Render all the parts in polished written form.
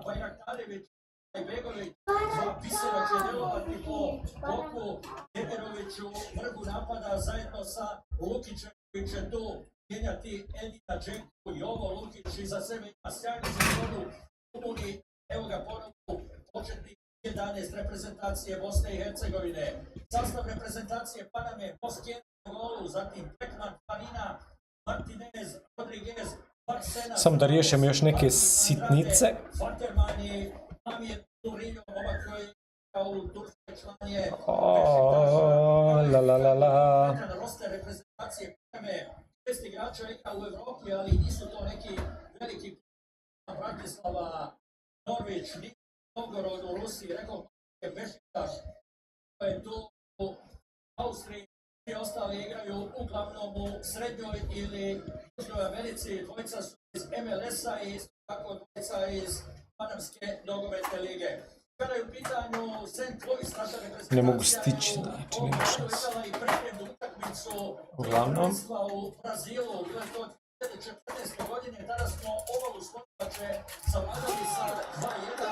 Bajraktarević i Begović, Bisevac će djelovati po boku Ederoviću, vrhu napada zajedno sa Lukićem koji će tu mijenjati Edina Džeku i ovo Lukić iza sebe ima sjajnu sezonu Umuni, evo ga ponovno početni 11 reprezentacije Bosne i Hercegovine. Sastav reprezentacije Paname, Moskjen u golu, zatim Pekman, Panina, Martinez, Rodriguez, Barsena. Samo da riješimo još neke sitnice. Fartermani, Amir Turiljo, oba koji u turskoj član je La la la la. roster reprezentacije Paname. 6 igrača igra u Evropi, ali nisu to neki veliki Bratislava, Norvić, Novgorod u Rusiji, rekao je Bešiktaš, to je tu u Austriji, i ostali igraju uglavnom u Srednjoj ili Južnoj Americi, dvojica su iz MLS-a i isto tako dvojica iz Panamske nogometne lige. Kada je u pitanju St. Louis, naša reprezentacija ne mogu stići, znači nema šanse. i pripremnu utakmicu Uglavnom u Brazilu, bilo je to 2014. godine, tada smo ovalu Slovače savladali sa 2-1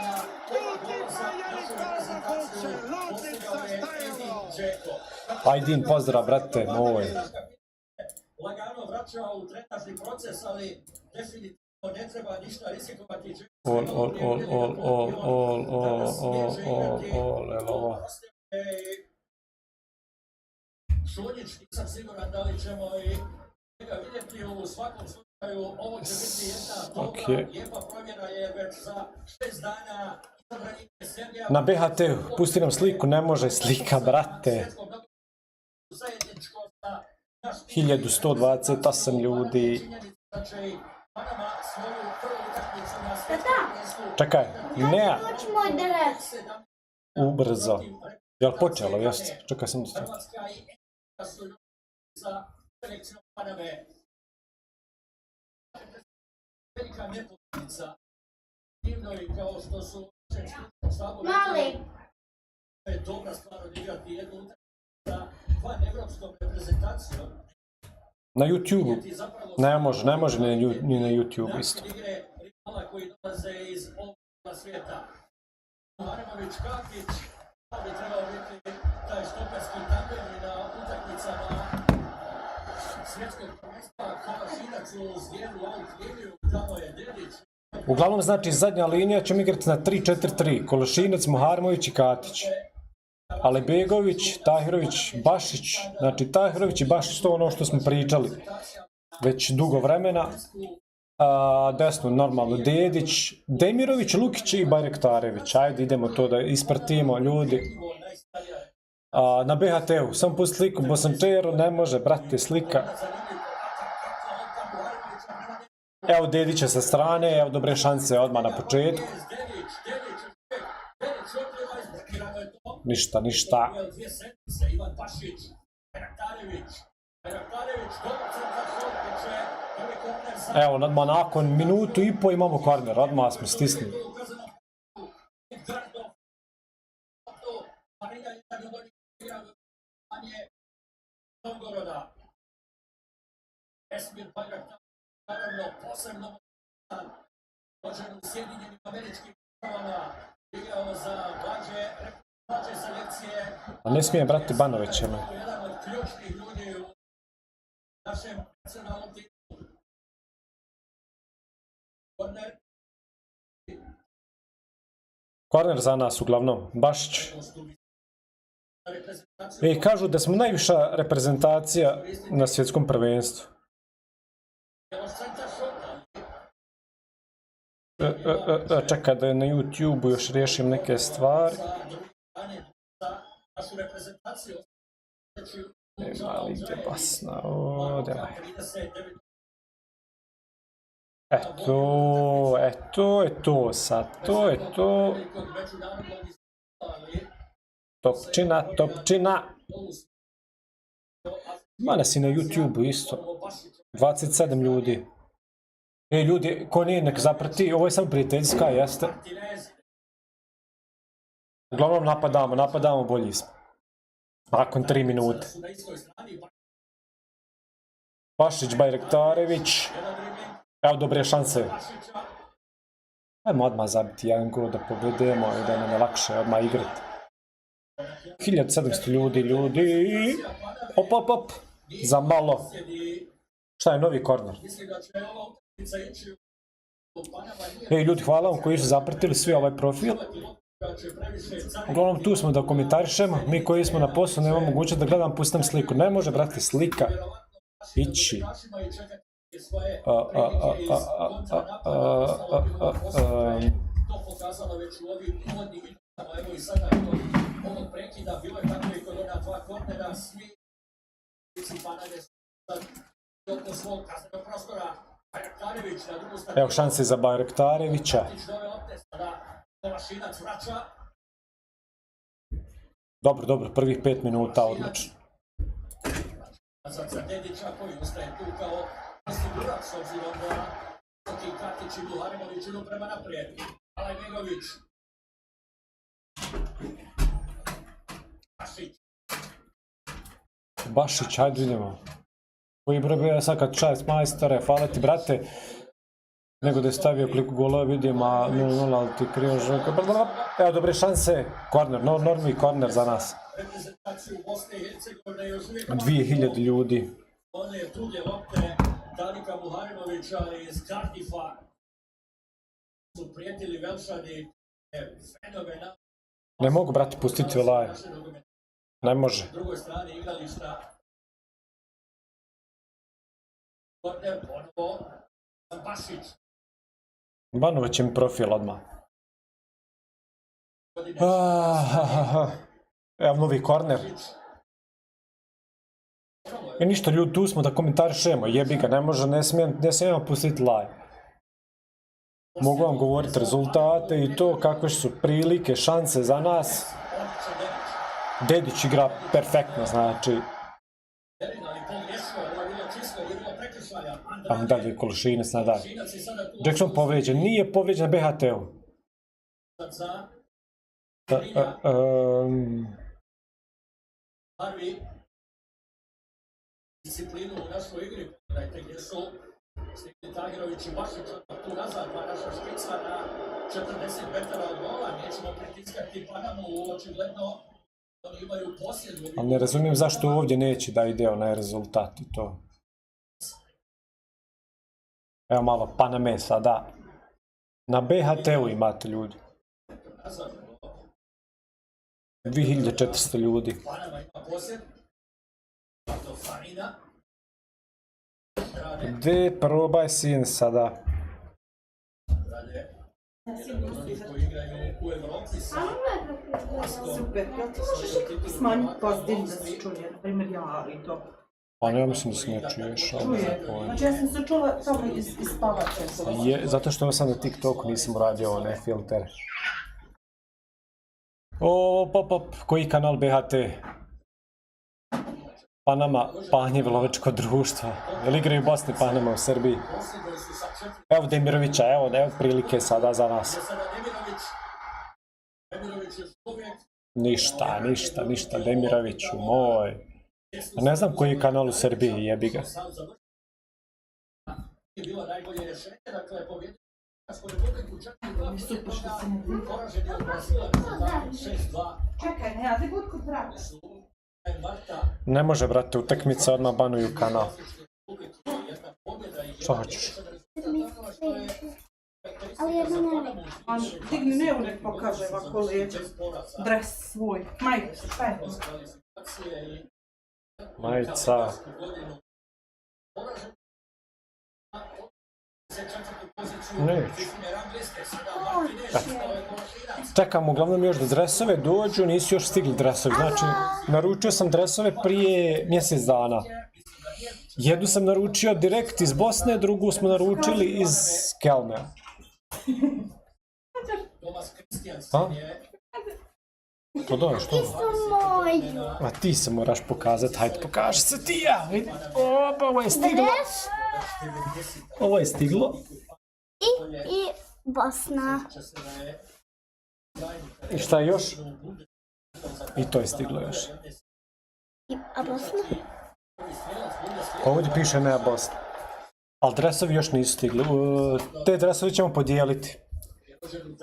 na ova gola za našu reprezentaciju, postigao je Edin Džeko. Ajdin, pozdrav, brate, moj. Lagano vraćao u trenažni proces, ali definitivno ne treba ništa rizikovati. Evo. Šunjić, nisam siguran da li ćemo i ga vidjeti u svakom slučaju. Ovo će biti jedna dobra, lijepa provjera je već za 6 dana. Na BHT, pusti nam sliku, ne može slika, brate. 1128 ljudi. Čekaj, ne. Ubrzo. Jel počelo, jeste? Čekaj sam da velika nepoznanica. Divno i kao što su Mali. je dobra stvar odigrati jednu utakmicu sa van evropskom reprezentacijom. na YouTube. Ne može ni na YouTube isto. Koji dolaze iz ovoga svijeta. Marimović, Kakić, da bi trebao biti taj štoperski tandem na utakmicama svjetskog prvenstva, Kalašinac u Zvijeru, Alt-Liviju, tamo je Dedić. Uglavnom, znači, zadnja linija ćemo igrati na 3-4-3. Kološinac, Muharimović i Katić. Alebegović, Tahirović, Bašić. Znači, Tahirović i Bašić, to ono što smo pričali već dugo vremena. Desno, normalno, Dedić, Demirović, Lukić i Bajraktarević. Ajde, idemo to da ispratimo, ljudi. Na BHT-u, sam pusti sliku, Bosančero, ne može, brate, slika. Evo Dedića sa strane, evo dobre šanse odmah na početku. Ništa. Evo, odmah nakon minutu i po imamo korner, odmah smo stisnuli. Esmir Bajraktar, naravno, posebno rođen u Sjedinjenim Američkim Državama, igrao za mlađe selekcije. A ne smije, brate, Banović, jedan od ključnih ljudi u našem nacionalnom timu. Korner za nas, uglavnom, Bašić. Kažu da smo najviša reprezentacija na svjetskom prvenstvu. Čekaj da je na YouTube još riješim neke stvari. Mali gdje basna, djelaj. To je to sad, to je to. Topčina. Ima nas i na YouTube isto. 27 ljudi. Ljudi, ko nije nek zaprati, ovo je samo prijateljska, jeste. Uglavnom napadamo, bolji smo. Nakon 3 minute. Bašić, Bajraktarević. Evo dobre šanse. Ajmo odmah zabiti jedan gol da povedemo i da nam je lakše odmah igrati. 1700 ljudi. Op. Za malo. Šta je novi korner? Ej ljudi, hvala vam koji su zapratili svi ovaj profil. Uglavnom tu smo da komentarišemo. Mi koji smo na poslu nemamo mogućnost da gledam, pustam sliku. Ne može, brate, slika ići. To pokazalo već u ovim uvodnim minutama, evo i sada ovog prekida, bilo je tako i kod ona dva kornera, svi Panade oko svog kaznenog prostora, Bajraktarević na drugu stranu. Evo šanse za Bajraktarevića. Kovašinac vraća. Dobro, prvih 5 minuta, odlično. Sad za Dedića koji ustaje tu kao osigurač s obzirom da Soki Katić i Buharimović idu prema naprijed. Alajbegović. Bašić, hajde vidimo. Koji broj bio sad kad čast majstore, hvala ti brate. Nego da je stavio koliko golova vidim, a 0-0, ali ti krivo želka. Evo dobre šanse, korner, normi korner za nas. 2000 ljudi. One druge lopte Dalika Buharimovića iz Cardifa su prijetili Velšani. Fenomenalno. Ne mogu, brate, pustiti Velaje. Ne može. Na drugoj strani igrališta. Korner, ponovo Bašić. Banovat će mi profil odmah. Evo novi korner. I ništa ljudi, tu smo da komentarišemo, jebi ga, ne može, ne smijemo pustiti live. Mogu vam govoriti rezultate i to kakve su prilike, šanse za nas. Dedić igra perfektno, znači. Tamo dalje Kološinac nadalje. Jackson povrijeđen, nije povrijeđen na BHT-u. Disciplinu u našoj igri, gledajte gdje su Stigli Tagirović i Bašić tu nazad, pa naša špica na 40 metara od gola, nećemo pritiskati Panamu, očigledno oni imaju posjed. Ali ne razumijem zašto ovdje neće da ide onaj rezultat i to. Evo malo Paname sada. Na BHT-u imate ljudi. 2400 ljudi. Panama ima posjed. Farina. Gdje probaj sin sada? Super, jel ti možeš smanjiti pozitivno da se čuje, na primjer ja i to? Pa ne, ja mislim da se ne čuješ. Čuje, znači ja sam se čula tamo iz spavače. Zato što sam na TikToku nisam uradio one filtere. Pop, koji kanal BHT? Panama, Panjevo lovačko društvo. Jel igraju u Bosni, Panama u Srbiji? Evo Demirovića, evo prilike sada za nas. Ništa, Demiroviću, moj. Ne znam koji je kanal u Srbiji, jebi ga. Super što se ne vidi. Čekaj, ne, a da god kod brata. Ne može, brate, utakmica odmah banuju kanal. Što hoćeš? Digni ne uvijek pokaže ovako lijeđe. Dres svoj, majicu, šta je to? Majica. Neću. Čekam uglavnom još da dresove dođu, nisu još stigli dresovi. Znači, naručio sam dresove prije mjesec dana. Jednu sam naručio direkt iz Bosne, drugu smo naručili iz Kelmea. A? To dođe, što? A ti se moraš pokazati, hajde pokaži se ti, ja vidim. Opa, ovo je stiglo. Ovo je stiglo. I Bosna. I šta još? I to je stiglo još. A Bosna? Ovdje piše ne Bosna. Ali dresovi još nisu stigli. Te dresovi ćemo podijeliti.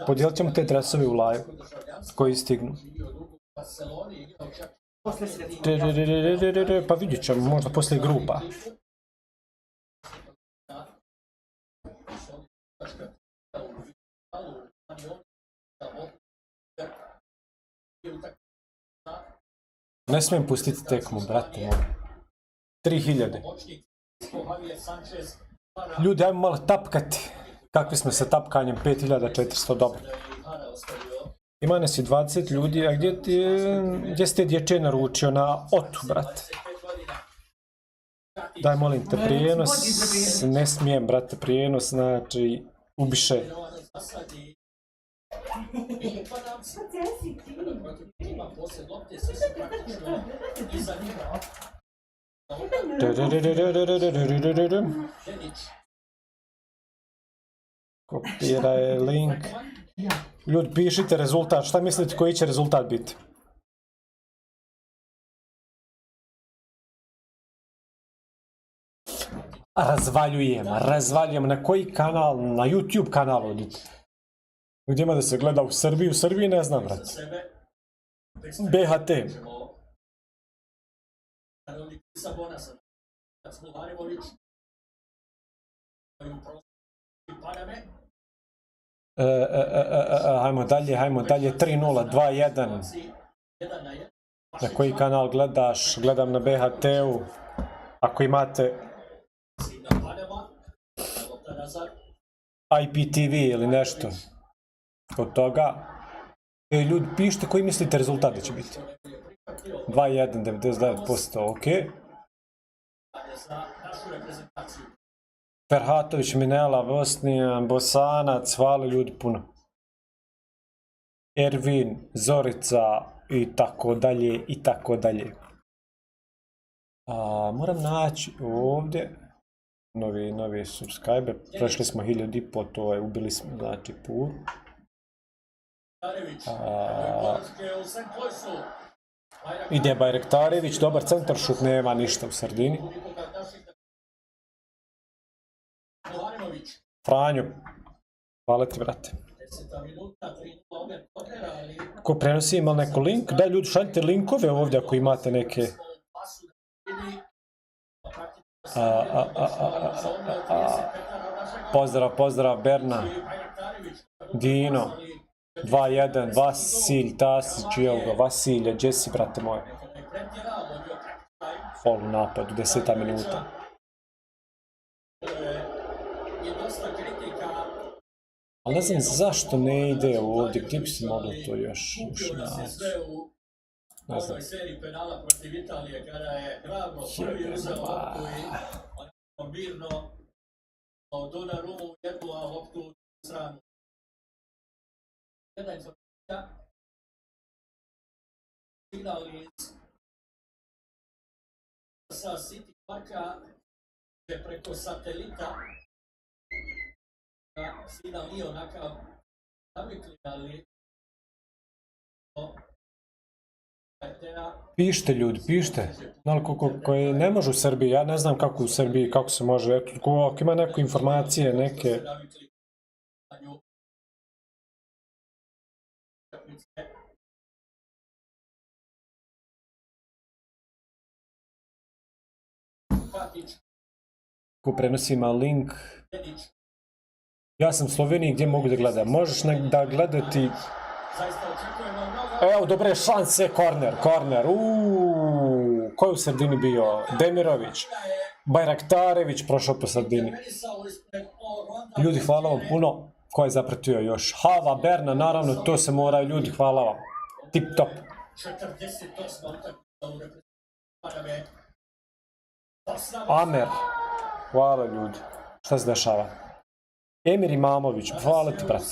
Podijelit ćemo te dresove u live koji stignu. Posle svjetskog. Pa vidjet ćemo, možda poslije grupa. Ne smijem pustiti tekmu, brate moj. 3000. Ljudi, ajmo malo tapkati. Kakvi smo sa tapkanjem? 5400, dobro. Ima nas i 20 ljudi, a gdje ste dječje naručio? Na Otu, brate. Daj, molim te, prijenos. Ne smijem, brate, prijenos, znači, ubiše. Kopiraj link. Ljudi, pišite rezultat. Šta mislite koji će rezultat biti? Razvaljujem. Na koji kanal? Na YouTube kanal odite. Gdje ima da se gleda u Srbiji? U Srbiji ne znam, brate. BHT. Hajmo dalje, 3-0, 2-1. Na koji kanal gledaš? Gledam na BHT-u. Ako imate IPTV ili nešto od toga. Ljudi, pišite koji mislite rezultat da će biti. 2-1, 99%, ok. Ferhatović, Minela, Bosnija, Bosanac, hvala ljudi puno. Ervin, Zorica i tako dalje. Moram naći ovdje novi subscriber. Prešli smo 1500, to je, ubili smo, znači, pur. Ide Bajrektarević, dobar centaršut, nema ništa u sredini. Franjo, hvala ti, brate. Ko prenosi, ima neko link? Daj ljudi, šaljite linkove ovdje ako imate neke. Pozdrav Berna, Dino, 2-1, Vasilj, Tasić, evo ga, Vasilje, gdje si, brate moj? Fol u napadu, 10 minuta. Ali ne znam zašto ne ide ovdje, gdje bi se moglo to još naći? Ne znam. Sa City Parka preko satelita signal nije onakav navikli, ali Pišite ljudi, pišite. Koji ne može u Srbiji, ja ne znam kako u Srbiji, kako se može, ako ima neke informacije, neke... Ko prenosi ima link. Ja sam u Sloveniji, gdje mogu da gledam? Možeš da gledati... Evo, dobre šanse, korner. Ko je u sredini bio? Demirović. Bajraktarević prošao po sredini. Ljudi, hvala vam puno. Ko je zapratio još? Hava, Berna, naravno, to se mora. Ljudi, hvala vam. Tip top. Amer. Hvala ljudi. Šta se dešava? Emir Imamović, hvala ti, brate.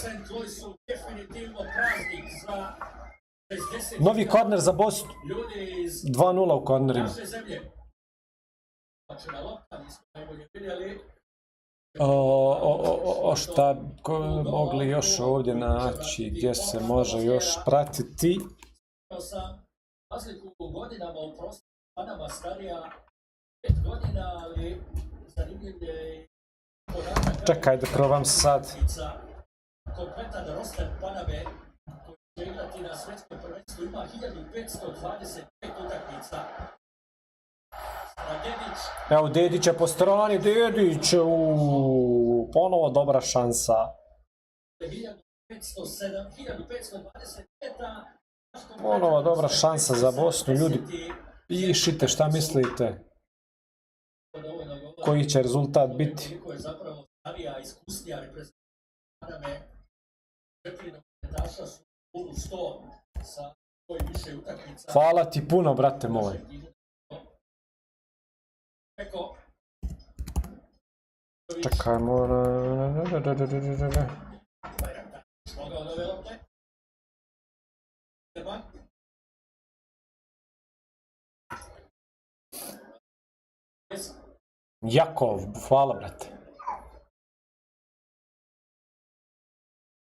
Novi korner za Bosnu. 2-0 u kornerima. Šta mogli još ovdje naći, gdje se može još pratiti? Čekaj da probam sad. kompletan roster Paname koji će igrati na svjetskom prvenstvu ima 1525 utakmica. Dedić. Evo Dedića po strani, Dedić, ponovo dobra šansa. 1525. Ponovo dobra šansa za Bosnu, ljudi, pišite šta mislite, koji će rezultat biti. Koliko je zapravo starija, iskusnija reprezentacija. 4 nogometaša su u 100 sa koji više utakmica. Hvala ti puno, brate moj. Čekaj, moram... Mogao nove lopte. Jakov, hvala, brate.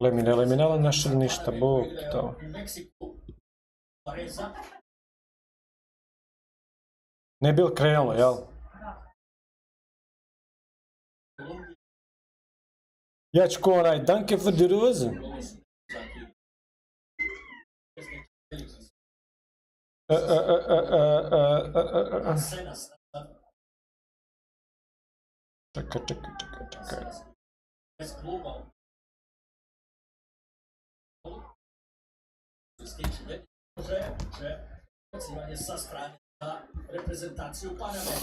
Leminela, našeg ništa, bog to. Ne bil krenulo, jel? Ja ću ko onaj, danke für die Rose. Čekaj. Bez kluba. Može precivanje sa strane za reprezentaciju Paname.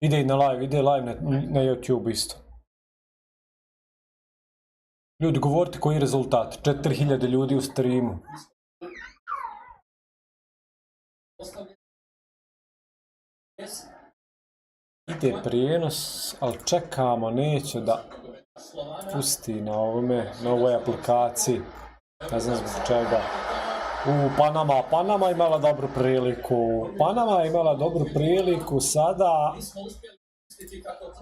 Ide live na YouTube isto. Ljudi, govorite koji je rezultat. 4000 ljudi u streamu. Ide prijenos, ali čekamo, neće da pusti na ovoj aplikaciji. Ne znam zbog čega. Panama imala dobru priliku. Sada...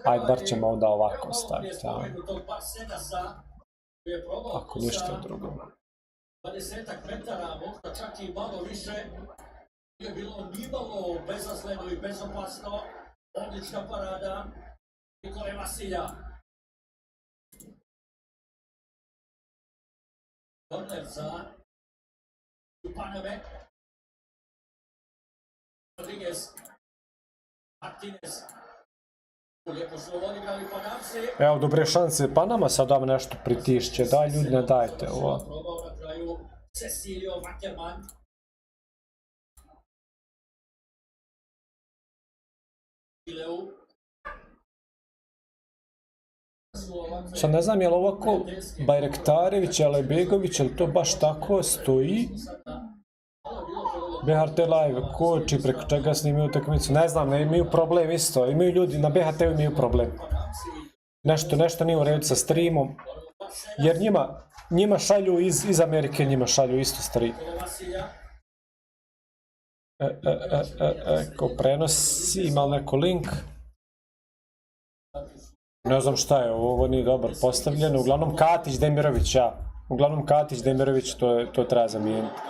Ajde, bar ćemo ovdje ovako staviti. Ako ništa drugo. 20 metara, možda čak i malo više. Nije bilo nimalo bezazleno i bezopasno. Odlična parada Nikole Vasilja. Korner za Paname. Rodriguez. Martinez. Lijepo su odigrali Panamci. Evo, dobre šanse. Panama sad vam nešto pritišće. Daj, ljudi, ne dajte ovo. Probao na kraju Cecilio Wackerman. Sad ne znam je li ovako Bajrektarević, Alajbegović, je li to baš tako stoji? BHT Live, koči preko čega snimaju utakmicu, ne znam, ne imaju problem isto, imaju ljudi, na BHT-u imaju problem. Nešto nije u redu sa streamom, jer njima šalju iz Amerike, njima šalju isto stream. Ko prenosi, ima li neko link? Ne znam šta je, ovo nije dobro postavljeno, uglavnom Katić, Demirović, to treba zamijeniti.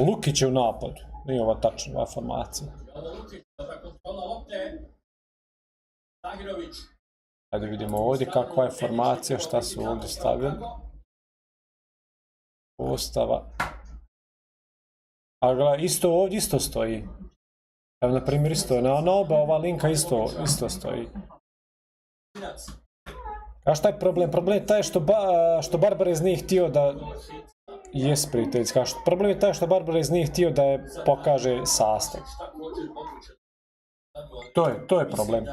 Lukić je u napadu, nije ova tačna ova formacija. Ajde vidimo ovdje kakva je formacija, šta su ovdje stavili. Postava. A gledaj, ovdje isto stoji. Evo, na primjer, isto je na oba ova linka isto stoji. A šta je problem? Problem je taj što Barbarez nije htio da... Jes, prijateljska. Problem je taj što Barbarez nije htio da je pokaže sastav. To je problem.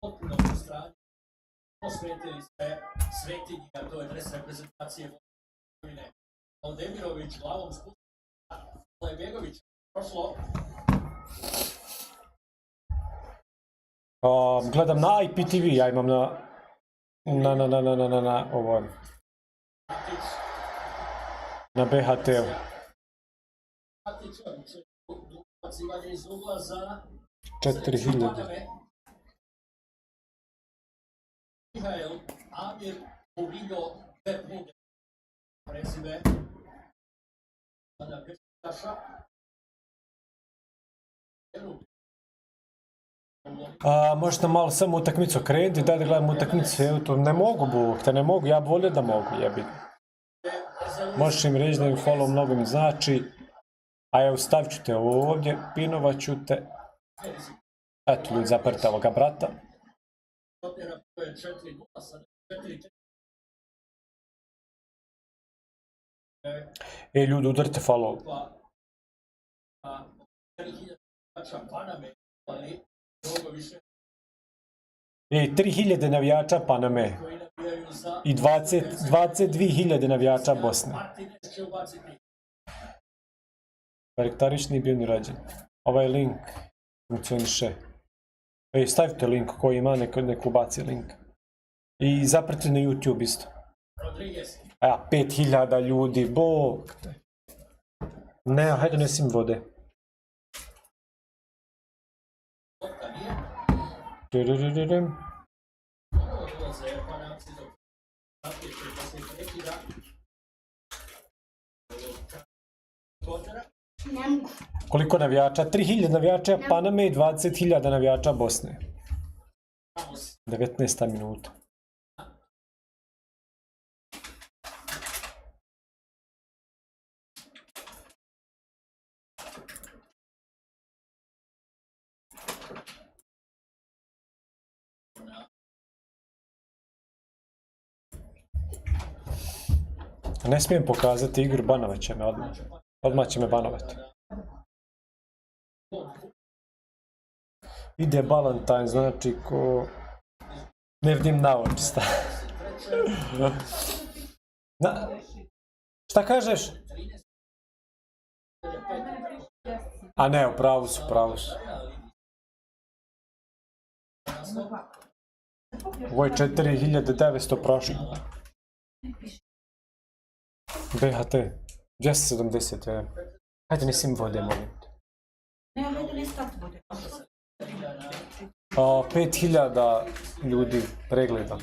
Potpuno u strani, posvetili ste svetinjima, to je dres reprezentacije Vojvodine. Demirović glavom spustila, Alajbegović prošlo. Gledam na IPTV, ja imam na ovo, na BHT-u. Matić, ubacivanje iz ugla za 4000. Mihael Amir Murillo Bermude. Prezime. Možete malo samo utakmicu okrenuti, daj da gledam utakmicu, evo to ne mogu, Bog, te ne mogu, ja bi volio da mogu, jebi. Možeš im reći da im follow mnogo mi znači, a evo stavit ću te ovdje, pinovat ću te, eto ljudi zaprte ovoga brata. Ljudi udarite follow. 3000 navijača Paname i 22.000 navijača Bosne. Bajraktarić nije bio ni rađen. Ovaj link funkcioniše. Stavite link koji ima, neko baci link. I zaprati na YouTube isto. A ja, 5000 ljudi, bog te. Ne, hajde nesim vode. Koliko navijača? 3000 navijača Paname i 20.000 navijača Bosne. 19. minuta. Ne smijem pokazati igru, banovat će me odmah. Odmah će me banovati. Ide Valentine, znači ko... Ne vidim naočista. Šta kažeš? A ne, u pravu su. Ovo je 4900 prošlo. BHT, 270, hajde nesim vode, molim te. Ne, hajde ne staviti vode. 5000 ljudi pregleda.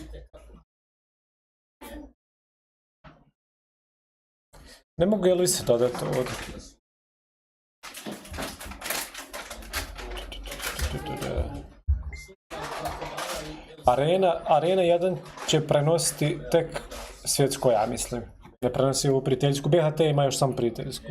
Ne mogu je li se dodati ovdje. Arena 1 će prenositi tek svjetsko, ja mislim. Ne prenosi ovu prijateljsku. BHT ima još samo prijateljsku.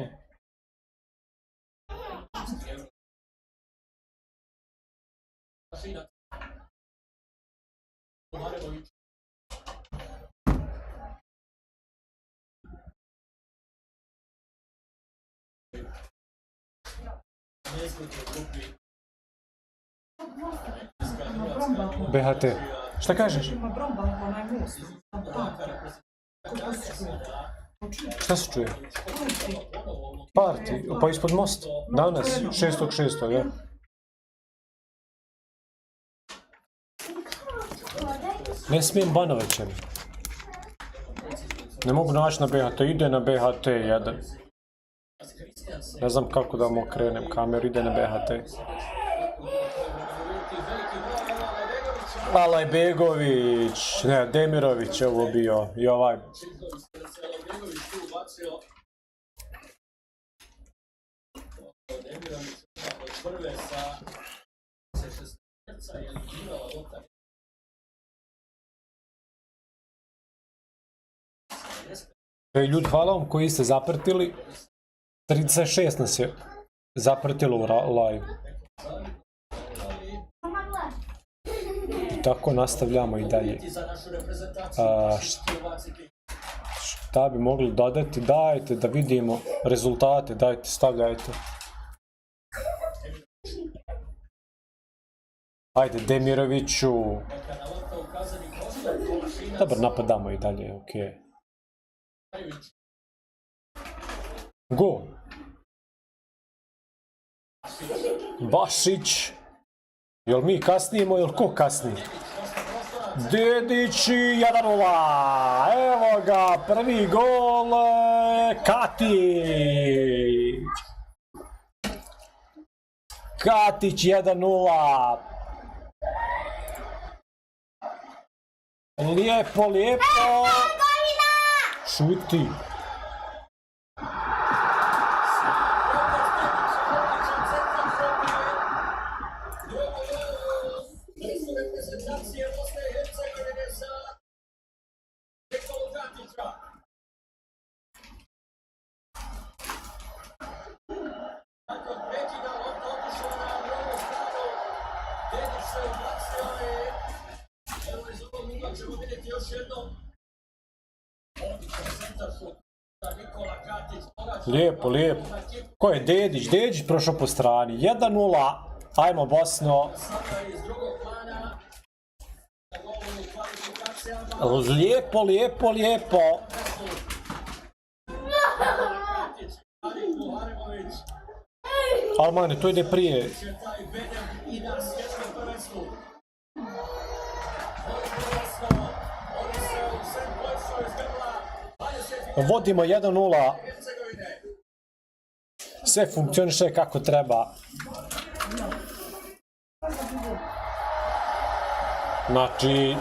BHT. Šta kažeš? Ima bromba, onaj most. Šta se čuje? Parti, pa ispod mosta. Danas, 6.6. ja. Ne smijem banovat će mi. Ne mogu naći na BHT, ide na BHT 1. Ne znam kako da mu okrenem kameru, ide na BHT. Alaj Begović, ne, Demirović je ovo bio, i ovaj. Ljudi, hvala vam koji ste zaprtili. 36 nas je zaprtilo u live. I tako nastavljamo i dalje. Šta bi mogli dodati? Dajte da vidimo rezultate, dajte, stavljajte. Ajde, Demiroviću. Dobro, napadamo i dalje, okej. Go! Bašić! Jel mi kasnijemo, jel ko kasni? Dedići 1-0! Evo ga, prvi gol! Katić! Katić 1-0! Lijepo, lijepo! ćemo vidjeti još jednom. Nikola Katić. Lijepo, lijepo. Ko je Dedić? Dedić prošao po strani. 1-0. Ajmo Bosno. Lijepo, lijepo, lijepo. Almane, to ide prije. Vodimo 1-0. Sve funkcioniše kako treba. Znači,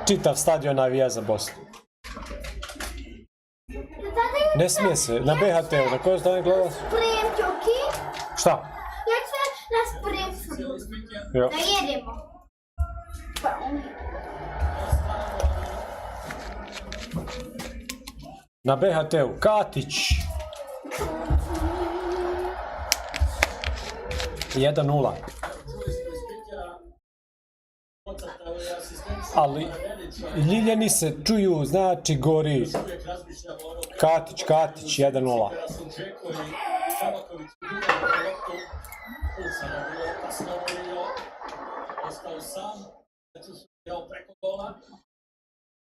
čitav stadion navija za Bosnu. Ne smije se, na BHT-u, na kojoj strani gledaš? Sprem, Čoki. Šta? Ja ću na sprem. Jo. Da jedemo. Na BHT-u, Katić. 1-0. Ali Ljiljani se čuju, znači gori. Katić, Katić, 1-0.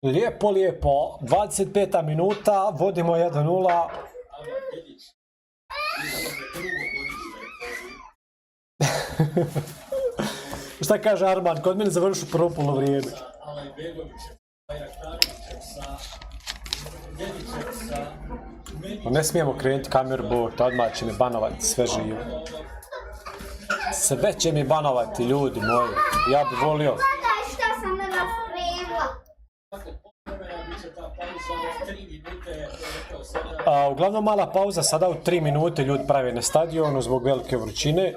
Lijepo, lijepo. 25. minuta, vodimo 1-0. Šta kaže Arman? Kod mene završu prvo polovrijeme. Ne smijemo krenuti kameru, bo odmah će mi banovati sve živo. Sve će mi banovati, ljudi moji. Ja bi volio. Gledaj šta sam naspremila. Uglavnom mala pauza, sada u 3 minute ljudi prave na stadionu zbog velike vrućine.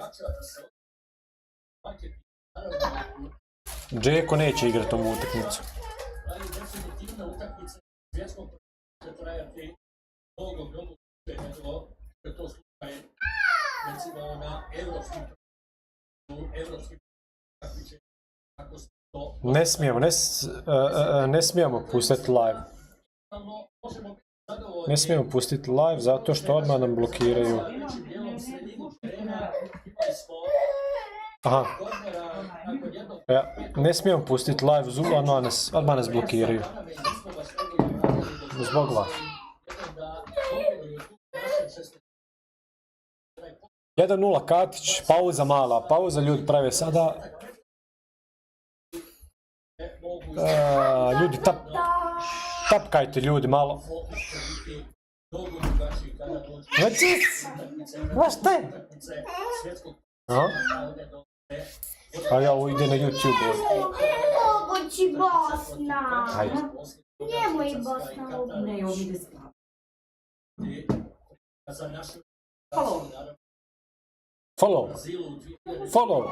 Džeko neće igrati ovu utakmicu. Ne smijemo pustiti live. Ne smijemo pustiti live zato što odmah nam blokiraju. Aha. Ja, ne smijemo pustiti live Zoom, odmah nas blokiraju. Zbog vas. 1-0 Katić, pauza mala, pauza ljudi prave sada. Ljudi, tapkajte ljudi malo. Šta je? A ja ovo ide na YouTube. Mogući Bosna. Ajde. Njemu i Bosna. Ne, ovo ide slabo. Follow.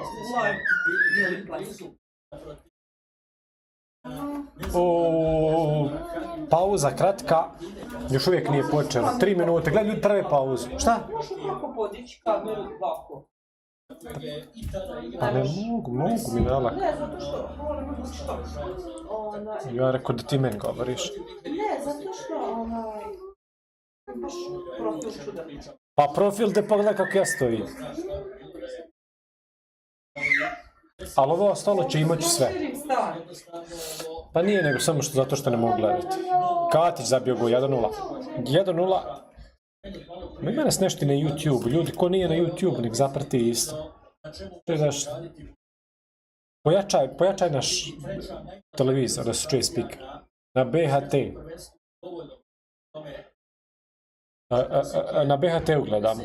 Pauza kratka. Još uvijek nije počelo. 3 minute. Gledaj ljudi prve pauzu. Šta? Možeš kako podići kameru ovako? Pa ne mogu mi nalak. Ne, zato što Ja rekao da ti meni govoriš. Ne, zato što baš profil čudan. Pa profil te pogledaj kako ja stojim. Ali ovo ostalo će imat ću sve. Pa nije nego samo što zato što ne mogu gledati. Katić zabio go 1-0. 1-0. Ima nas nešto na YouTube. Ljudi ko nije na YouTube nek zaprati isto. Pojačaj naš televizor da se čuje speaker. Na BHT. Na BHT-u gledamo.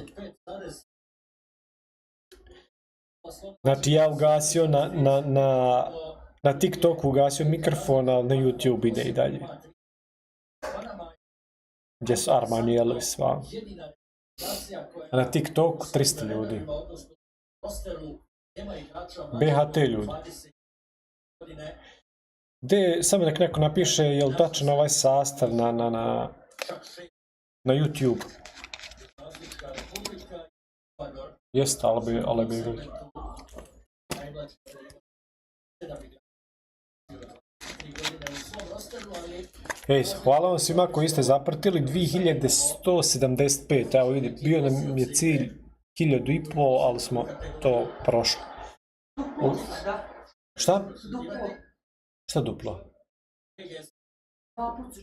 Znači ja ugasio na TikToku ugasio mikrofon, ali na YouTube ide i dalje. Gdje su Arman i Elvis vam. A na TikToku 300 ljudi. BHT ljudi. Gdje, samo nek neko napiše je li tačan ovaj sastav na YouTube. Jeste, ali bi ljudi. Ej, hvala vam svima koji ste zapratili, 2175, evo vidi, bio nam je cilj 1500, ali smo to prošli. Da, Šta? duplo. Šta duplo? Dva puta.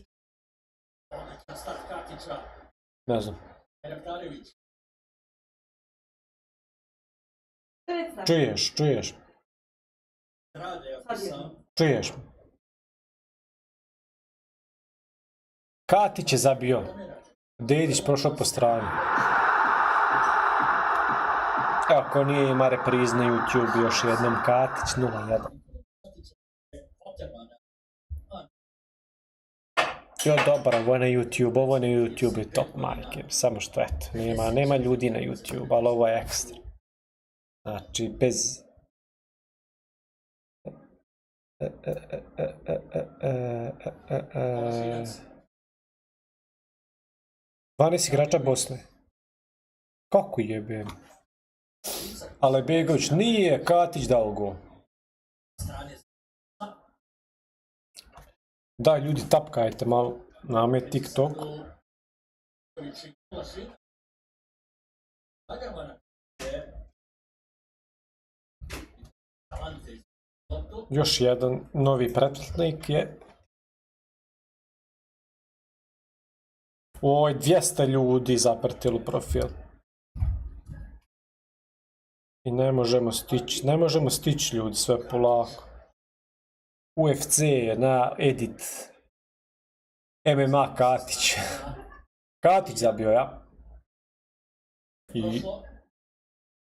Start Katića, Ne znam. Eleftarević. Recna. Čuješ. Rade, ako Sad je. sam. Čuješ. Katić je zabio. Dedić prošao po strani. Evo, ako nije ima repriz na YouTube, još jednom Katić 0-1. Jo, dobar, ovo je na YouTube je top, majke. Samo što, eto, nema ljudi na YouTube, ali ovo je ekstra. Znači, bez... 12 igrača Bosne. Kako jebem? Ale Begović nije, Katić dao gol. Da, ljudi, tapkajte malo. Nam je TikTok. Još jedan novi pretplatnik je. Oj, 200 ljudi zapratilo profil. I ne možemo stići ljudi, sve polako. UFC na edit. MMA Katić. Katić zabio, ja. I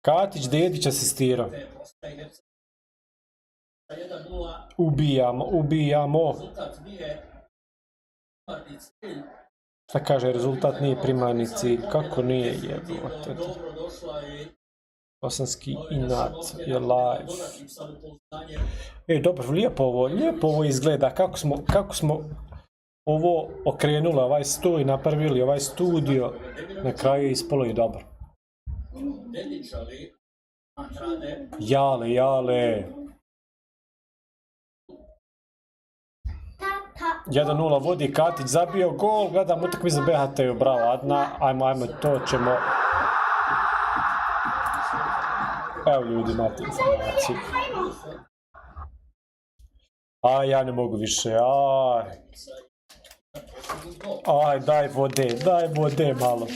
Katić Dedić asistirao. Ubijamo. Šta kaže, rezultat nije primarni cilj. Kako nije, jebote. Bosanski inat je live. Dobro, lijepo ovo izgleda. Kako smo ovo okrenuli, ovaj sto i napravili ovaj studio. Na kraju je ispalo i dobro. Jale. 1-0 vodi, Katić zabio gol, gledam utakmicu BHT-u, bravo Adna, ajmo, to ćemo... Evo ljudi, imate informaciju. Ja ne mogu više, daj vode malo.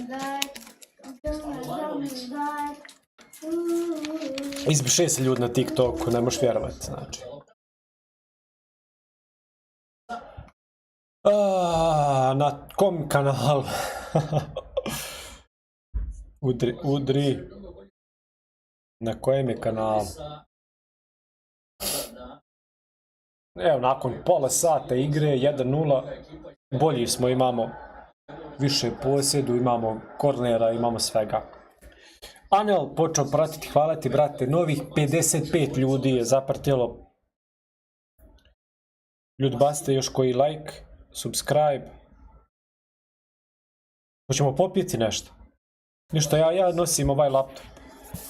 Izbriše se ljudi na TikToku, ne možeš vjerovati, znači. Na kom kanalu? Udri. Na kojem je kanalu? Evo, nakon pola sata igre, 1-0, bolji smo, imamo više posjedu, imamo kornera, imamo svega. Anel počeo pratiti, hvala ti brate, novih 55 ljudi je zapratilo. Ljudi, bacite još koji like, subscribe. Hoćemo popiti nešto? Ništa, ja nosim ovaj laptop.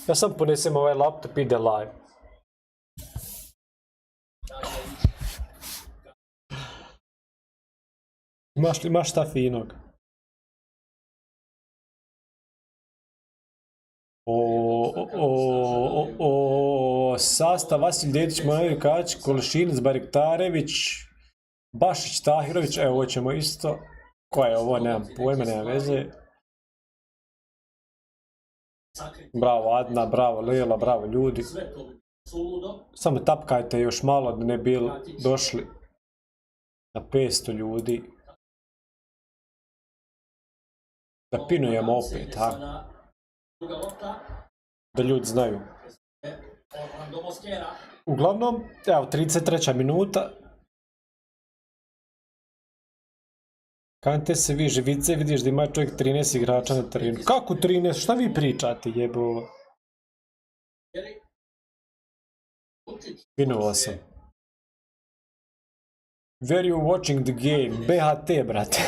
Ja sam ponesem ovaj laptop i ide live. Imaš šta finog? Sastav Vasilj Dedić, Mojanović, Katić, Kolešinac, Bariktarević, Bašić, Tahirović, evo ovo ćemo isto. Ko je ovo, nemam pojma, nema veze. Bravo Adna, bravo Lela, bravo ljudi. Samo tapkajte još malo da ne bi došli na 500 ljudi. Da pinujemo opet, da ljudi znaju. Uglavnom, evo 33. minuta. Kante se vi živice, vidiš da ima čovjek 13 igrača na terenu. Kako 13? Šta vi pričate, jebo? Pinuo sam. Where you watching the game? BHT, brate.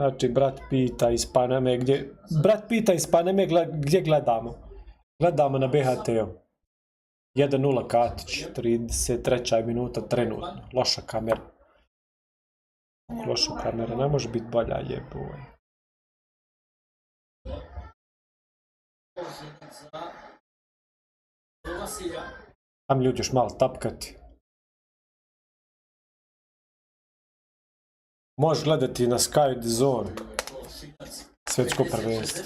Znači, brat pita iz Paname gdje... Brat pita iz Paname gdje gledamo. Gledamo na BHT-u. 1:0 Katić, 33. minuta trenutno. Loša kamera. Loša kamera, ne može biti bolja, jeboj. Am ljudi još malo tapkati. Možeš gledati na Sky the Zone. Svjetsko prvenstvo.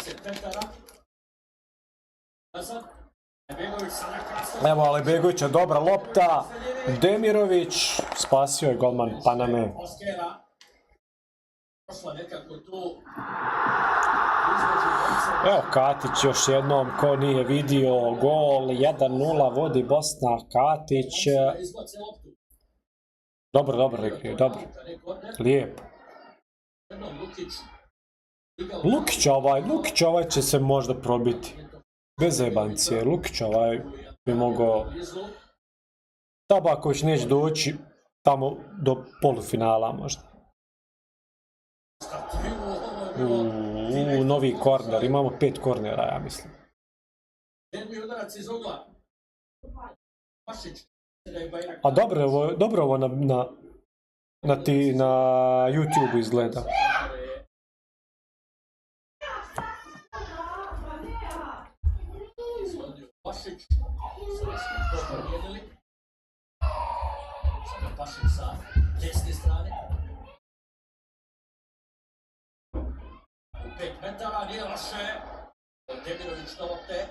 Evo Alibegovića, dobra lopta. Demirović, spasio je golman Paname. Evo Katić još jednom, ko nije vidio gol, 1:0 vodi Bosna, Katić. Dobro, dobro, dobro. Lijepo. Lukić ovaj će se možda probiti. Bez jebancije, Lukić ovaj bi mogao... Tabaković neće doći tamo do polufinala možda. Novi korner, imamo 5 kornera, ja mislim. A dobro ovo na YouTube izgleda. Pašić sa desne strane. U 5 metara, nije loše. Demirović do lopte.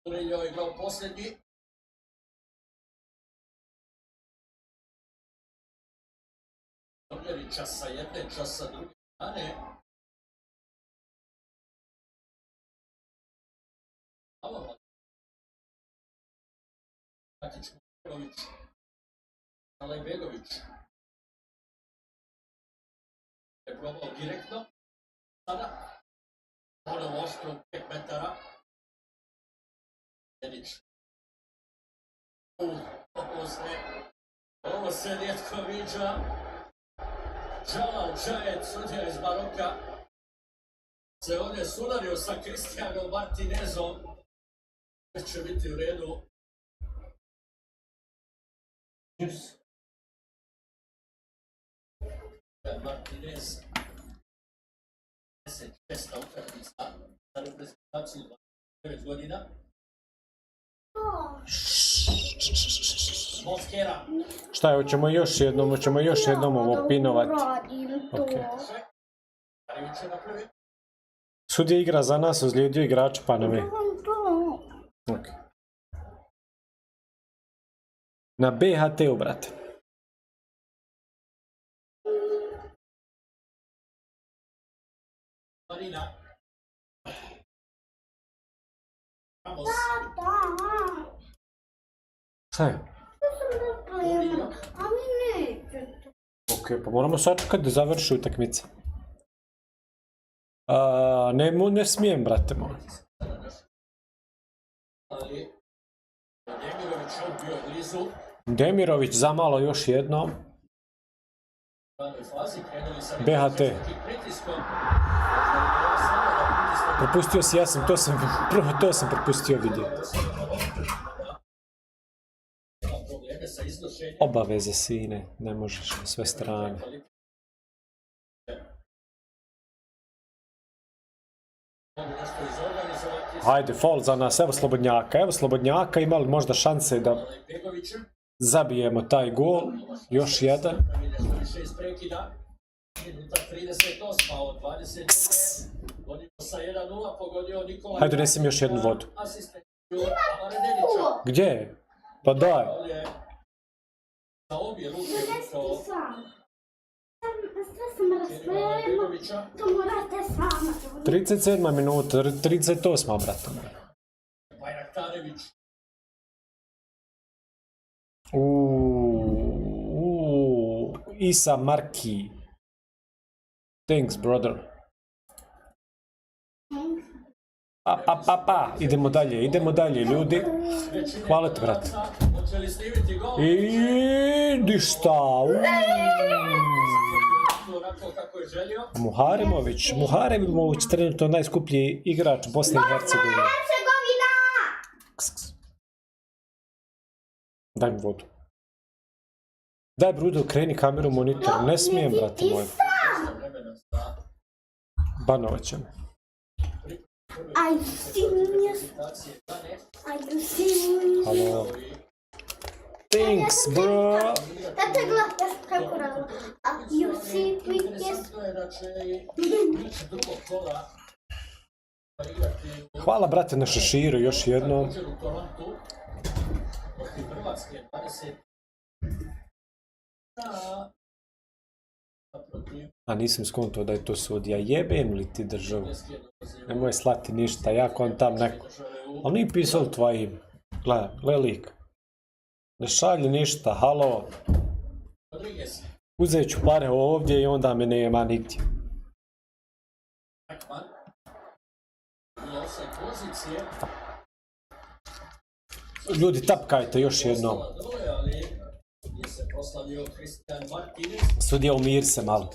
Murillo je igrao posljednji. Dobljeri čas sa jedne, čas sa druge strane. Katić Murillović. Alibegović je probao direktno, sada ponovo oštro 5 metara. Jedić. Ovo se rijetko viđa. Džalal Džajet, sudija iz Maroka, se ovdje sudario sa Cristianom Martinezom. Već će biti u redu. Martinez 10 utakmica za reprezentaciju 29 godina. Moskera. Šta je, hoćemo još jednom ovo pinovati. Sudija igra za nas, ozlijedio igrača Paname. Okay. Na BHT-u, brate. Marina. Šta je? Ok, pa moramo sačekati da završi utakmica. Ne smijem, brate moj. Demirović zamalo još jednom. BHT. Propustio si, to sam propustio vidjeti. Obaveze sine, ne možeš na sve strane. Hajde, faul za nas, evo Slobodnjaka, imali možda šanse da zabijemo taj gol, još jedan. Hajde, donesim još jednu vodu. Gdje je? Pa daj. 37 minuta, 38, brate. Isa Marki. Thanks, brother. Idemo dalje, ljudi. Hvala ti, brate. Idi šta? Muharemović trenutno najskuplji igrač Bosne i Hercegovine. Daj mi vodu. Daj, Brudo, okreni kameru monitoru. Ne smijem, brate moj. Banovat će me. Are you serious? Are you serious? Halo. Thanks, bro. Tata gleda kako rado. Are you serious? Hvala, brate, na šeširu još jednom. A nisam skontao da je to sudija. Jebem li ti državu? Nemoj slati ništa, ja kontam neko. Ali nije pisao tvoje ime. Gle lik. Ne šalji ništa, halo. Uzet ću pare ovdje i onda me nema nigdje. Ljudi, tapkajte još jednom. Sudija, umir se malo.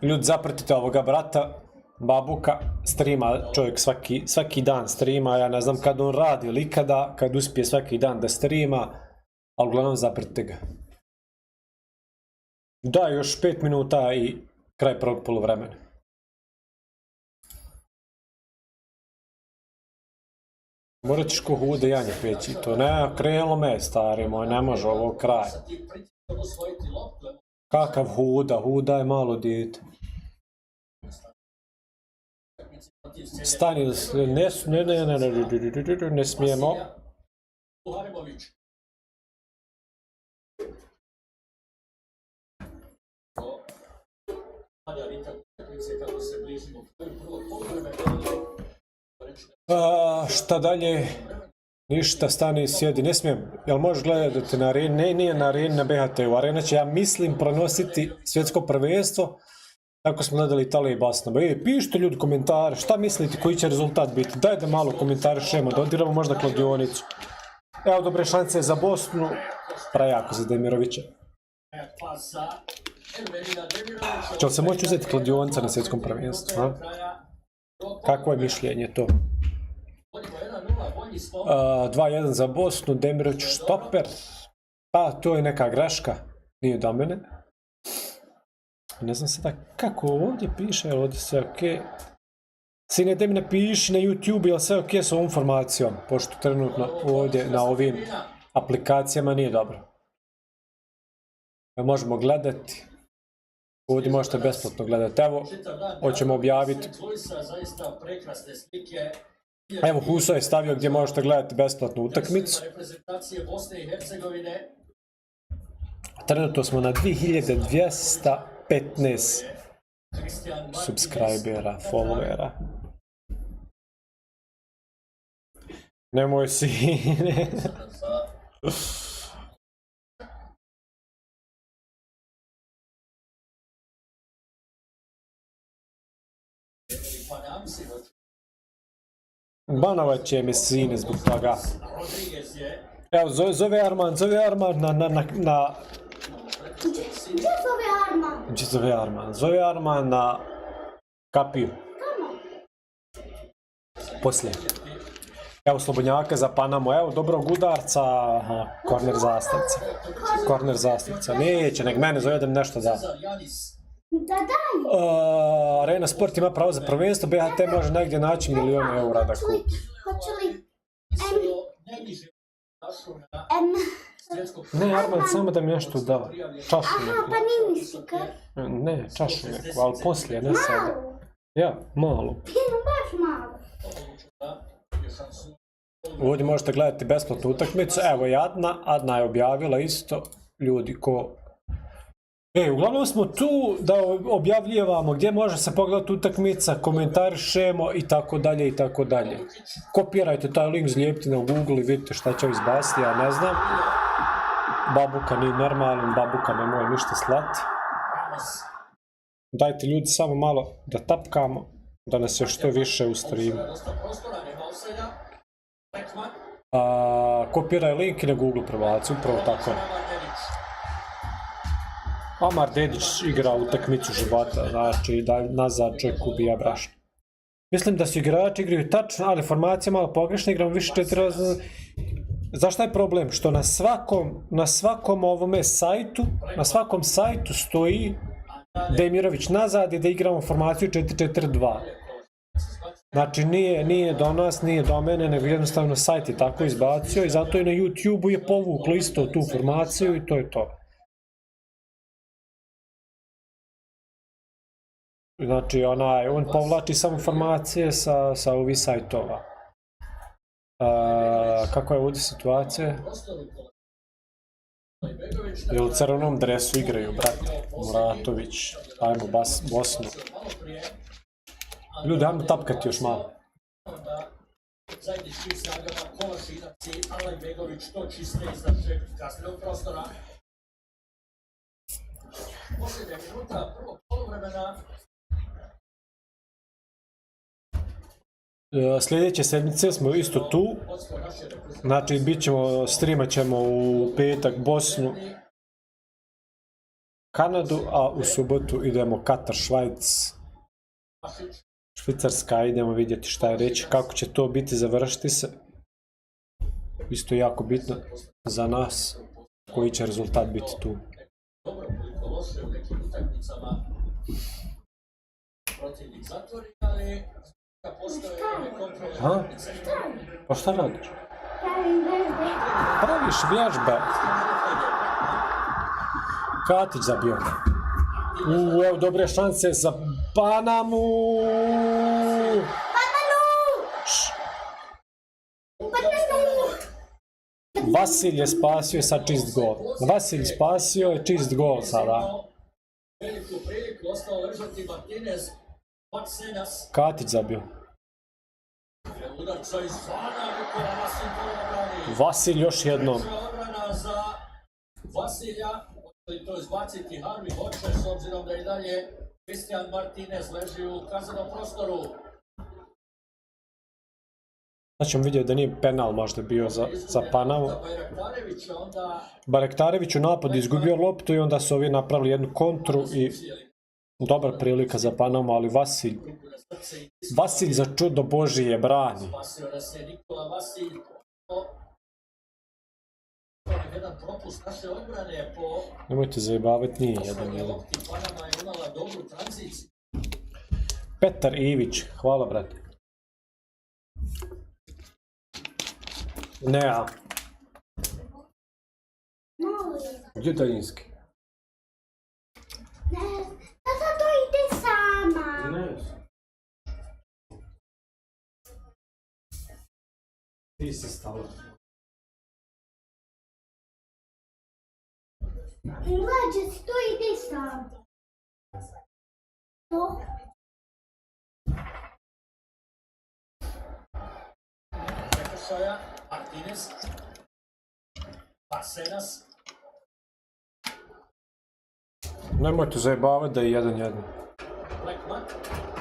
Ljudi, zapratite ovoga brata. Babuka streama, čovjek svaki dan streama, ja ne znam kad on radi ili ikada, kad uspije svaki dan da streama, ali uglavnom zapratite ga. Da, još 5 minuta i kraj prvog poluvremena. Morat ćeš ko hude janje peći, to ne, krenulo me, stari moj, ne može ovo kraj. Kakav huda, huda je malo dijete. Stani, ne smijemo. Šta dalje? Ništa, stani, sjedi, ne smijem. Jel možeš gledati na areni? Ne, nije na areni, na BHT-u. Arena će, ja mislim, pronositi svjetsko prvenstvo. Tako smo gledali Italije i Basna. Pišite ljudi komentare, šta mislite, koji će rezultat biti? Daj da malo komentarišemo, da odiramo možda kladionicu. Evo, dobre šanse za Bosnu, prejako za Demirovića. Će li se moći uzeti kladionica na svjetskom prvenstvu? Kakvo je mišljenje to? 2-1 za Bosnu, Demirović štoper. Pa, to je neka greška, nije do mene. Ne znam sada kako ovdje piše, ovdje sve ok. Sine, da mi napiši na YouTube, jel sve ok s ovom informacijom, pošto trenutno ovdje na ovim aplikacijama nije dobro. Možemo gledati. Ovdje možete besplatno gledati. Evo, hoćemo objaviti. Evo, Huso je stavio gdje možete gledati besplatnu utakmicu. Trenutno smo na 2215 subscribera, followera. Nemoj sine. Banovat će me sine zbog toga. Evo, zove Arman na... Gdje zove Arman? Gdje zove Arman? Zove Arman na kapiju. Poslije. Evo Slobodnjaka za Panamu, evo dobrog udarca, korner zastavca. Korner zastavca, neće, nek mene zove da mi nešto da. Da daj. Arena Sport ima pravo za prvenstvo, BHT može negdje naći milion eura da kupi. Hoće li... Ne, Arman, samo da mi nešto da. Čašu Aha, neku. pa nije mi sukar. Ne, čašu neku, ali poslije, ne sada. Malo. Ja, malo. Baš malo. Ovdje možete gledati besplatnu utakmicu, evo i Adna je objavila isto, ljudi ko... Uglavnom smo tu da objavljivamo gdje može se pogledati utakmica, komentarišemo i tako dalje i tako dalje. Kopirajte taj link, zlijepite na Google i vidite šta će izbaciti, ja ne znam. Babuka nije normalan, Babuka ne može ništa slati. Dajte ljudi samo malo da tapkamo, da nas je što više u streamu. Kopiraj link i na Google prebaci, upravo tako. Omar Dedić igra utakmicu života, znači da nazad čovjek ubija brašno. Mislim da su igrači igraju tačno, ali formacija malo pogrešna, igramo više 4. Zašto je problem? Što na svakom ovome sajtu, na svakom sajtu stoji Demirović nazad i da igramo formaciju 4-4-2. Znači nije do nas, nije do mene, nego jednostavno sajt je tako izbacio i zato i na YouTube-u je povuklo isto tu formaciju i to je to. Znači on povlači samo formacije sa ovih sajtova. Kako je ovdje situacija? Jer u crvenom dresu igraju, brate, Muratović, ajmo Bosnu. Ljudi, ajmo tapkati još malo. Zajednički snagama Kolašinac i Alaj Begović to čiste iznad kasnijeg prostora. Posljednja minuta prvog poluvremena. Sljedeće sedmice smo isto tu. Znači, streamat ćemo u petak Bosnu, Kanadu, a u subotu idemo Katar, Švajc, Švicarska, idemo vidjeti šta je reći, kako će to biti, završiti se. Isto jako bitno za nas, koji će rezultat biti tu. Dobro, koliko loše u nekim utakmicama protivnik zatvori, ali postoje kontrole. Pa šta radiš? Pravim vježbe. Praviš vježbe. Katić zabio. Evo dobre šanse za Panamu. Vasilj je spasio sad čist gol. Vasilj spasio je čist gol sada. Veliku priliku, ostao ležati Martinez, Vaksenas. Katić zabio. Udarca izvana, Nikola Vasilj obrani. Vasilj još jednom. Obrana za Vasilja, hoće li to izbaciti Harvey hoće, s obzirom da i dalje Cristian Martinez leži u kaznenom prostoru. Sad ćemo vidjeti da nije penal možda bio za Panamu. Barektarević u napadu izgubio loptu i onda su ovi napravili jednu kontru i dobra prilika za Panamu, ali Vasilj za čudo Božije brani. Nemojte zajebavati, nije 1-1. Petar Ivić, hvala brate. Nea. Gdje je Daljinski? Ne, tata to ide sama. Ne. Ti si stala. Mlađe si to ide sam. To? Prekršaja, Martinez, Vaksenas. Nemojte zajebavati da je 1-1.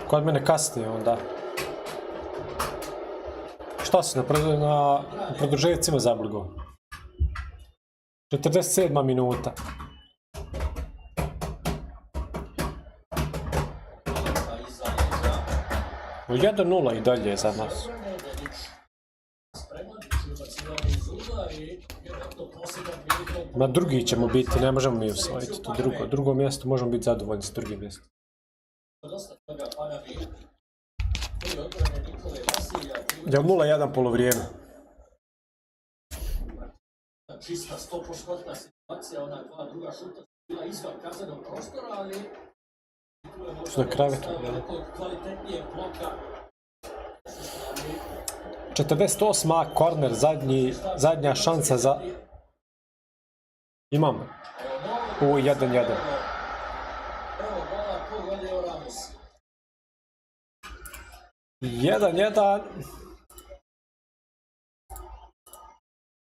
Kod mene kasnije onda. Šta si na produžecima zabligo? 47 minuta. 1-0 i dalje za nas. Na drugi ćemo biti, ne možemo mi osvojiti to drugo mjesto, možemo biti zadovoljni s drugim mjestom. Je 0-1 polovrijeme. Čista 100% situacija, ona dva druga šuta bila izvan kaznenog prostora, ali Što je kravetu, jel? kvalitetnije bloka. 48. korner, zadnja šansa za... Imam. 1-1. Evo gola pogodio Ramos. 1-1.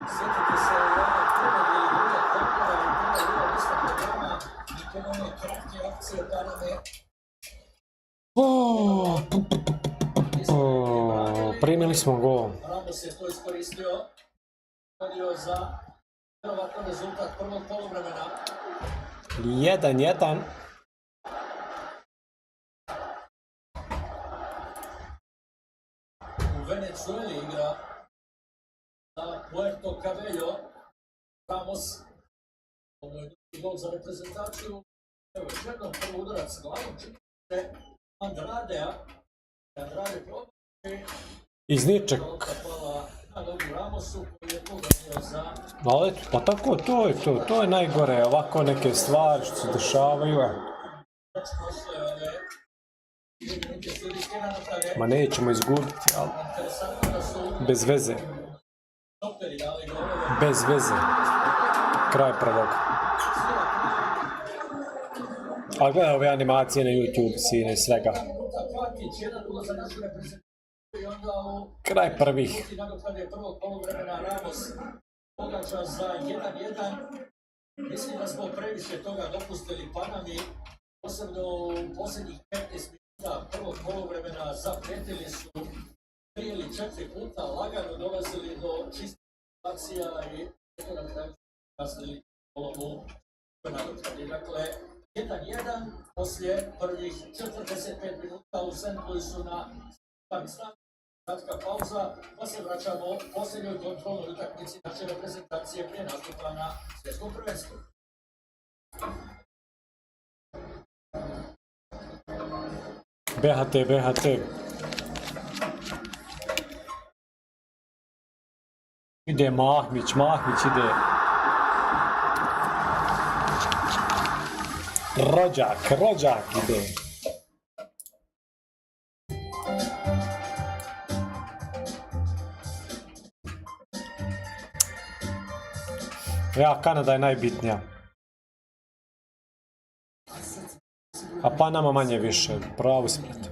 Sjetite se ovog prvog ili drugog kopora i druga lista programa nakon one kratke akcije Paname. Primili smo gol. Ramos je to iskoristio. Vodio za vjerovatno rezultat prvog poluvremena. 1-1. U Venezueli igra za Puerto Cabello. Ramos. Ovo je drugi gol za reprezentaciju. Evo, još jednom prvo udarac glavom. Čini se Andradea. Andrade probuje. Iz ničeg. Lopta pala na nogu Ramosu koji je pogodio za... Ali eto, pa tako, to je to. To je najgore. Ovako neke stvari što se dešavaju. postojale neke sudijske naprave. Ma nećemo izgubiti, ali Interesantno da su bez veze. stoperi dali golove. Bez veze. Kraj prvog. Ali gledaj ove animacije na YouTube, sine, svega. Katić, jedan gol za našu reprezentaciju i onda u Kraj prvih. nadoknade prvog poluvremena Ramos pogađa za 1-1. Mislim da smo previše toga dopustili Panami, posebno u posljednjih 15 minuta prvog poluvremena zapretili su 3 ili 4 puta lagano dolazili do čistih situacija i eto na kraju kasnili golom u nadoknadi. Dakle, 1-1 poslije prvih 45 minuta u St. Louisu na stadionu. Kratka pauza, pa se vraćamo u posljednjoj kontrolnoj utakmici naše reprezentacije prije nastupa na svjetskom prvenstvu. BHT. Ide Mahmić ide. Rođak ide. Ja, Kanada je najbitnija. A Panama manje više, pravo splet.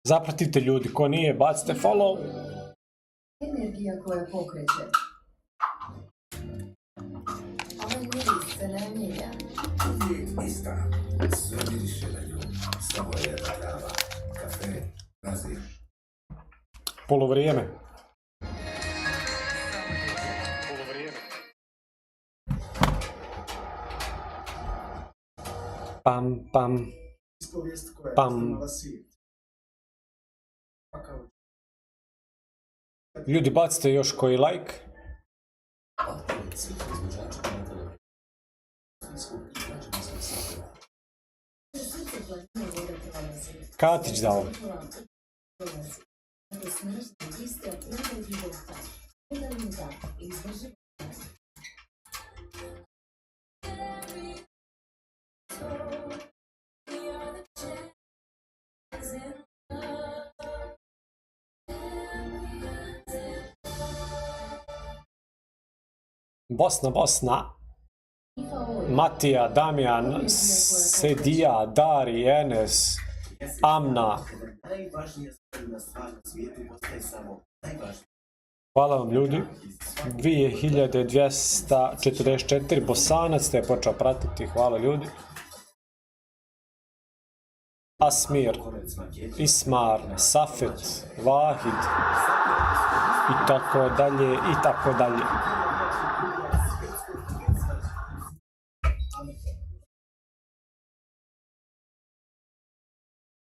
Zapratite ljudi, ko nije, bacite follow. Energija koja pokreće. Ovaj miris se ne mijenja. Uvijek ista, sve miriše na nju, samo je trava, kafe, razir. Polovrijeme. Pam. Ispovijest koja je Pam. poznala svijet. Ljudi, bacite još koji like. Srce planine voda prolazi. Katić dao. Prolazi. Ako snažna čista prava života. Jedan da izdrži. Bosna. Matija, Damjan, Sedija, Dari, Enes, Amna. Najvažnija stvar na stvarnom svijetu postaje samo najvažnija. Hvala vam ljudi. 2244 Bosanac te je počeo pratiti. Hvala ljudi. Asmir, Ismar, Safet, Vahid i tako dalje.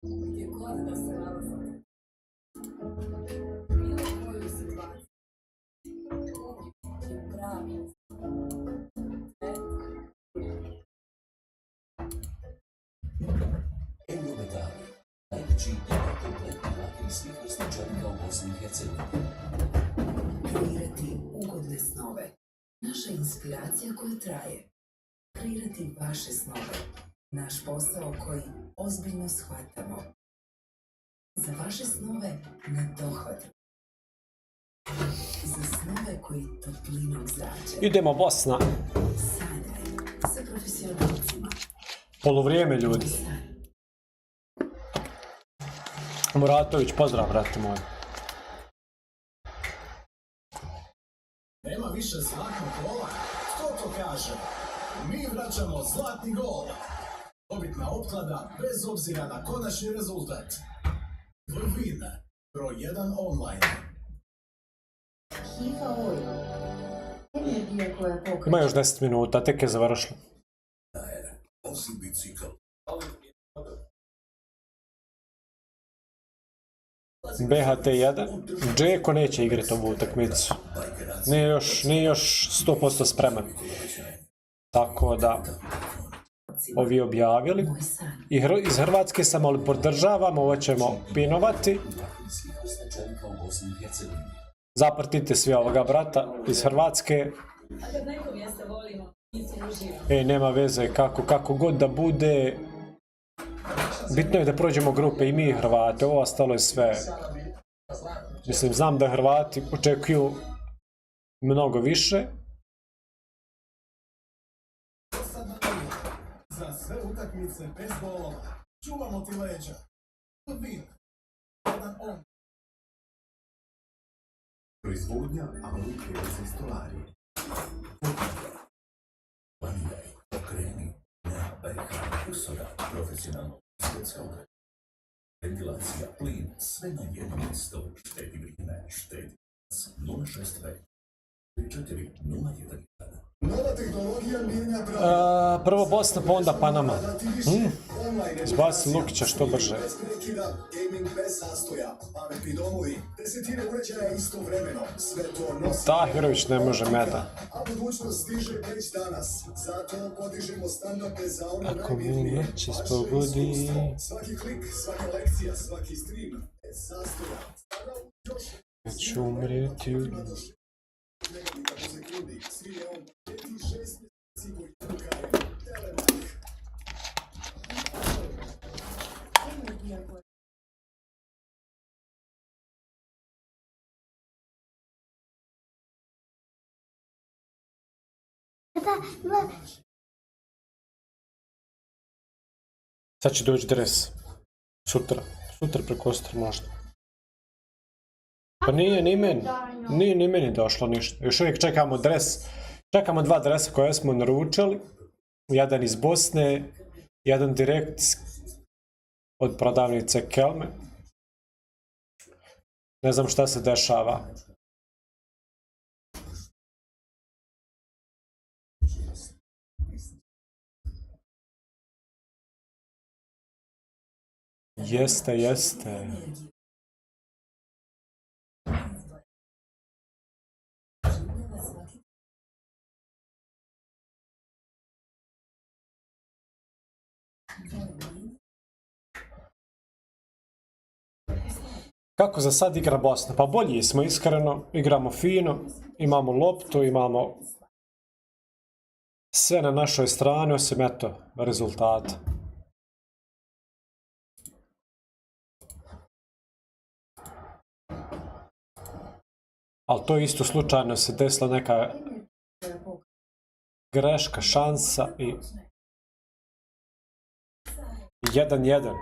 Gdje god da se nalazite. Bilo koju situaciju. Je pravi. Endometali, najveći i kompletni lakri svih vrsta čelika u Bosni i Hercegovini. Kreirati ugodne snove. Naša inspiracija koja traje. Kreirati vaše snove. Naš posao koji ozbiljno shvatamo. Za vaše snove na dohvat. Za snove koji toplinom zrače. Idemo Bosna. Sanjaj sa profesionalcima. Polovrijeme ljudi. Sanj. Muratović, pozdrav, brate moj. Nema više zlatnog gola? Tko to kaže? Mi vraćamo zlatni gol. Dobitna opklada bez obzira na konačni rezultat. Vrvin, broj 1 online. Hiva Oil. Energija koja pokreće. Ima još 10 minuta, tek je završilo. Osim bicikl. BHT1. Džeko neće igrati ovu utakmicu. Nije još 100% spreman. Tako da, ovi objavili. Moj san. I iz Hrvatske sam, ali podržavam, ovo ćemo pinovati. Svih vrsta u Bosni i Hercegovini. Zaprtite svi ovoga brata iz Hrvatske. A kad neko mjesta volimo, mi se uživamo. Nema veze, kako god da bude. Bitno je da prođemo grupe i mi i Hrvati, ovo ostalo je sve. Mislim, znam da Hrvati očekuju mnogo više. Za sve utakmice bez golova. Čuvamo ti leđa. Vin. Jedan on. Proizvodnja auto-prijevoza i stolarije. Planiraj, okreni, na BH Usora, profesionalno svjetskog. Ventilacija, plin, sve na jedno mjesto, štedi vrijeme, štedi 065 34 01. Nova tehnologija mijenja pravila. Prvo Bosna, pa onda Panama. Da ti više. Online Izbaci Lukića što brže. Bez prekida, gaming bez zastoja, pametni domovi, desetine uređaja istovremeno, sve to nosi. Tahirović ne može meda. A budućnost stiže već danas, zato podižemo standarde za ono Ako mi najbitnije. neće Vaše spogodi. iskustvo. Svaki klik, svaka lekcija, svaki stream, bez zastoja. Sada još Ja ću umrijeti. megabita po sekundi, svi je on 5 i 6 mjeseci koji tukaju. Telemark. Sad će doći dres. Sutra preko Ostra možda. Pa nije ni meni došlo ništa. Još uvijek čekamo dres. Čekamo 2 dresa koje smo naručili. Jedan iz Bosne, jedan direkt od prodavnice Kelme. Ne znam šta se dešava. Jeste. Kako za sad igra Bosna? Pa bolji smo, iskreno, igramo fino, imamo loptu, imamo sve na našoj strani, osim eto, rezultata. Ali to isto slučajno se desila neka greška, šansa i 1-1.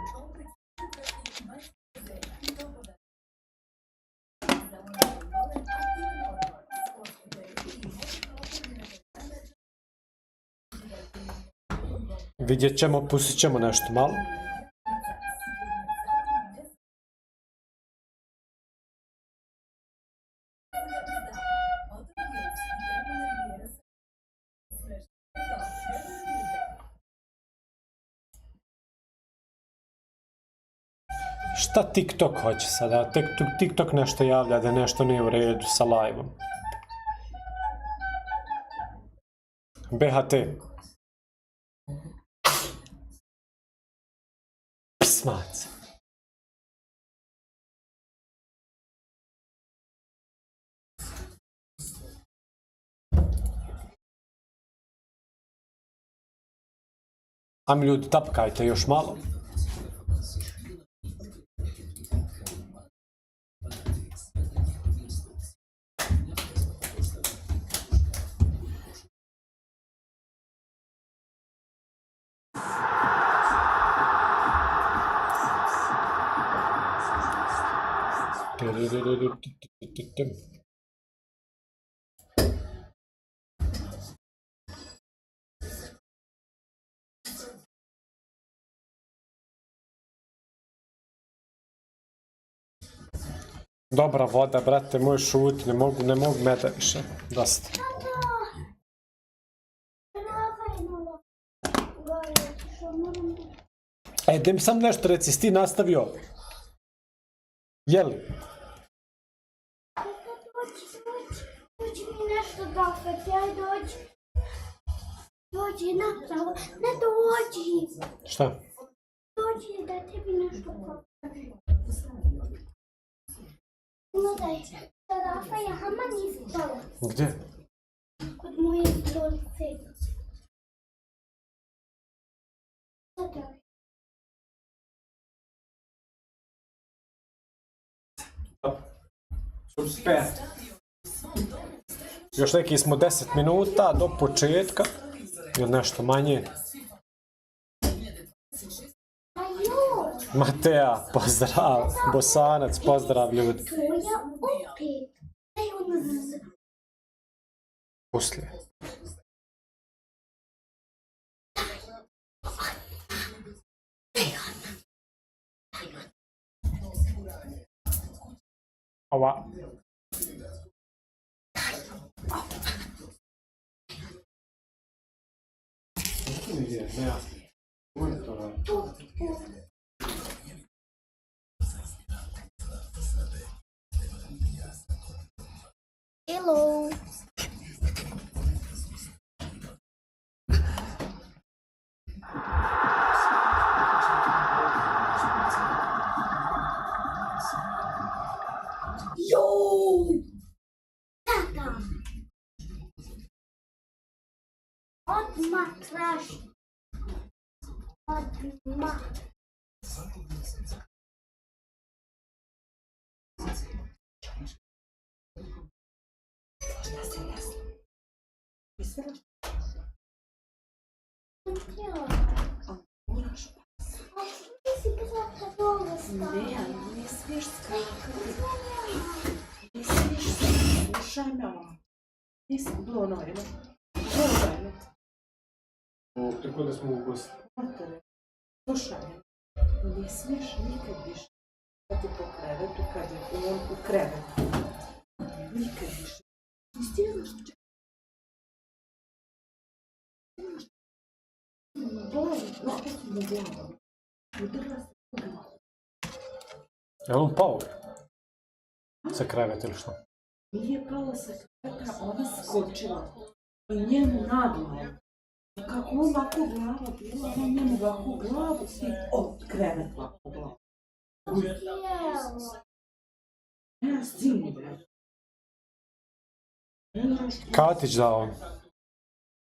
Vidjet ćemo, pustit ćemo nešto malo. Šta TikTok hoće sada? TikTok nešto javlja da nešto nije u redu sa live-om. BHT. Psmac. Ajme ljudi, tapkajte još malo. Dobra voda, brate, moj šut, ne mogu meda više, dosta. Da mi sam nešto reci, si ti nastavio? Jeli? Dođi mi nešto da opet, ja dođi. Dođi napravo, ne dođi. Šta? Dođi da tebi nešto pokažem. Gledaj, tarafa je haman ispala Gdje? kod moje stolice. Gledaj. Super. Još neki smo 10 minuta do početka. Ili nešto manje. Ajo, Mateja, pozdrav. Bosanac, pozdrav ljudi. to je opet. Daj ono z... Poslije. Ova. Hello. Yo! Tata! Odmah traži. Odmah. Ti si plaka dole stavila. Ne smiješ skakati. Ne smiješ se, slušaj me ovo. Nisam bilo nojeno. Nojeno. Tako da smo u gosti. Slušaj me. Ne smiješ nikad više stati po krevetu kad je on u krevetu. Nikad više. Ne stižeš čekati. Boli, opet mu glavu. Udrla se u glavu. Je li on pao? Sa kreveta ili što? Nije pala sa kreveta, ona skočila. I njemu na glavu. I kako on ovako glava bila, ona njemu ovako glavu i od krevet ovako glavu. Ja stini, bre. Katić dao.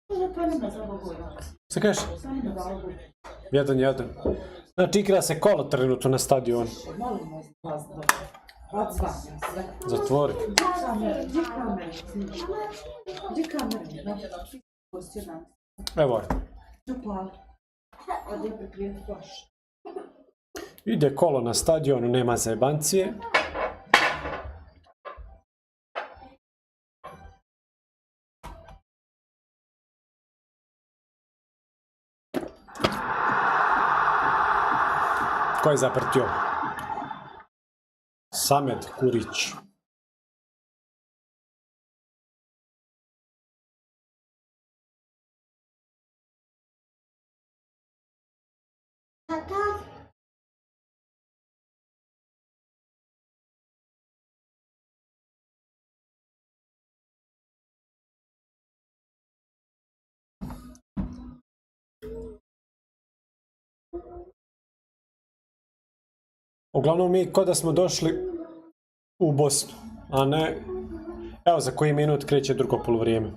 Ne pa nema za ovo gojaka. Šta kažeš? Samo da valgu. 1-1. Znači igra se kolo trenutno na stadionu. Molim vas da odzvanjam sve. Zatvori. Gdje kamere? Gdje kamere? Gdje kamere? Znači, gostio nam. Evo je. Čupal. Ode priprijeti flaš. Ide kolo na stadionu, nema zajebancije. Ko je zaprtio? Samed Kurić. Tata, Uglavnom mi ko da smo došli u Bosnu, a ne... Evo za koji minut kreće drugo poluvrijeme.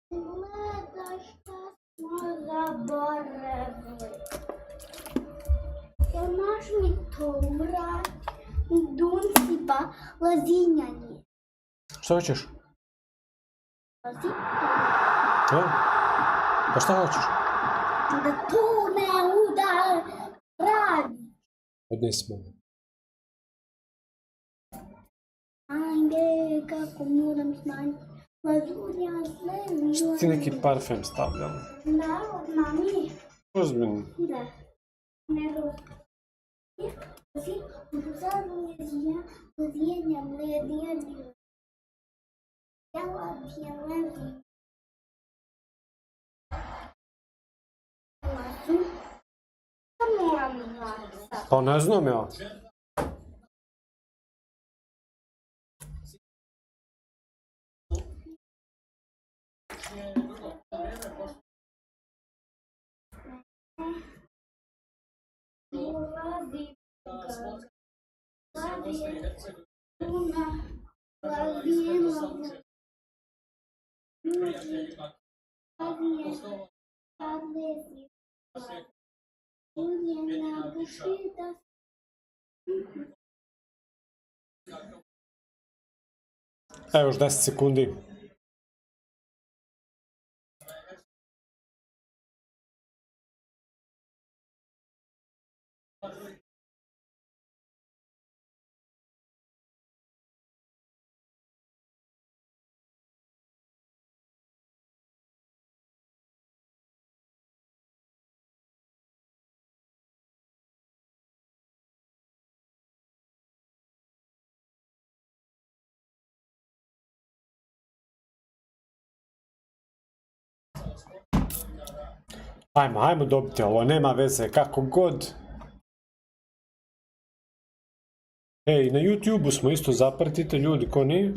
gledaj šta smo zaboravili. Jel možeš mi to uraditi? Dunsipa lazinjanje. Šta hoćeš? Lazinjanje. Ja? Pa šta hoćeš? Da to ne radi. Odnesimo. Ajde, kako moram smanjiti. Lazunja sve. Što ti neki parfem stavljamo? Da, od mami. Ozbiljno. Da. Nego. Lazinja mledija. Ja moram znati sad? Pa ne znam ja. Ulazi Puna, Lavino, Ljudi, Adlezi, Uljena, Bušida. Evo još 10 sekundi. Ajmo dobiti ovo, nema veze, kako god. Ej, na YouTube-u smo isto, zapratite ljudi, ko nije.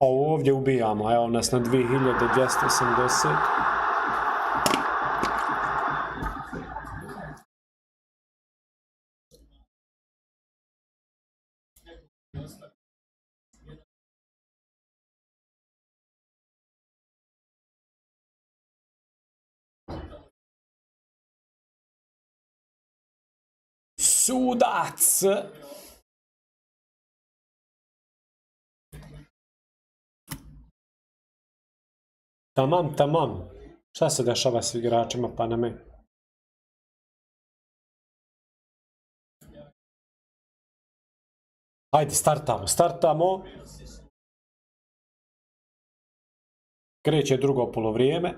A ovdje ubijamo, evo nas na 2280. Sudac! Tamam. Šta se dešava s igračima Paname? Ajde, startamo. Kreće drugo polovrijeme.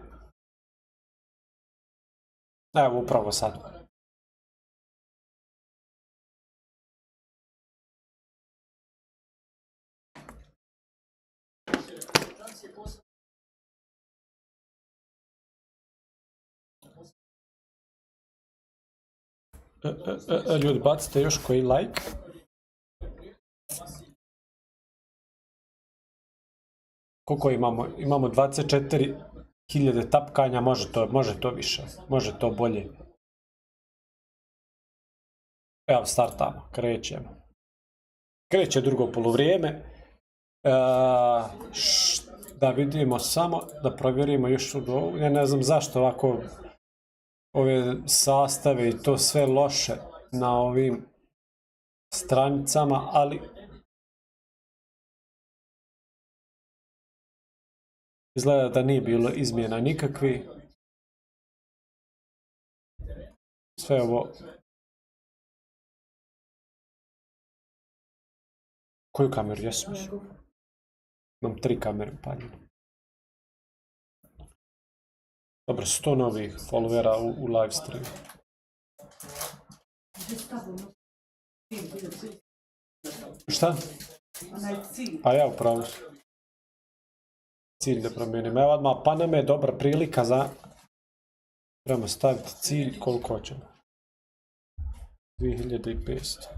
Evo, upravo sad. Ljudi, bacite još koji like. Koliko imamo? Imamo 24.000 tapkanja, može to više, može to bolje. Evo, startamo, krećemo. Kreće drugo polovrijeme. Da vidimo samo, da provjerimo još od ovu. Ja ne znam zašto ovako ove sastave i to sve loše na ovim stranicama, ali izgleda da nije bilo izmjena nikakvi. Sve ovo. Koju kameru jesu? Imam 3 kamere upaljene. Dobro, 100 novih followera u live streamu. Šta? A ja upravo. Cilj da promijenim. Evo odmah, Paname je dobra prilika za... Trebamo staviti cilj koliko hoćemo. 2500.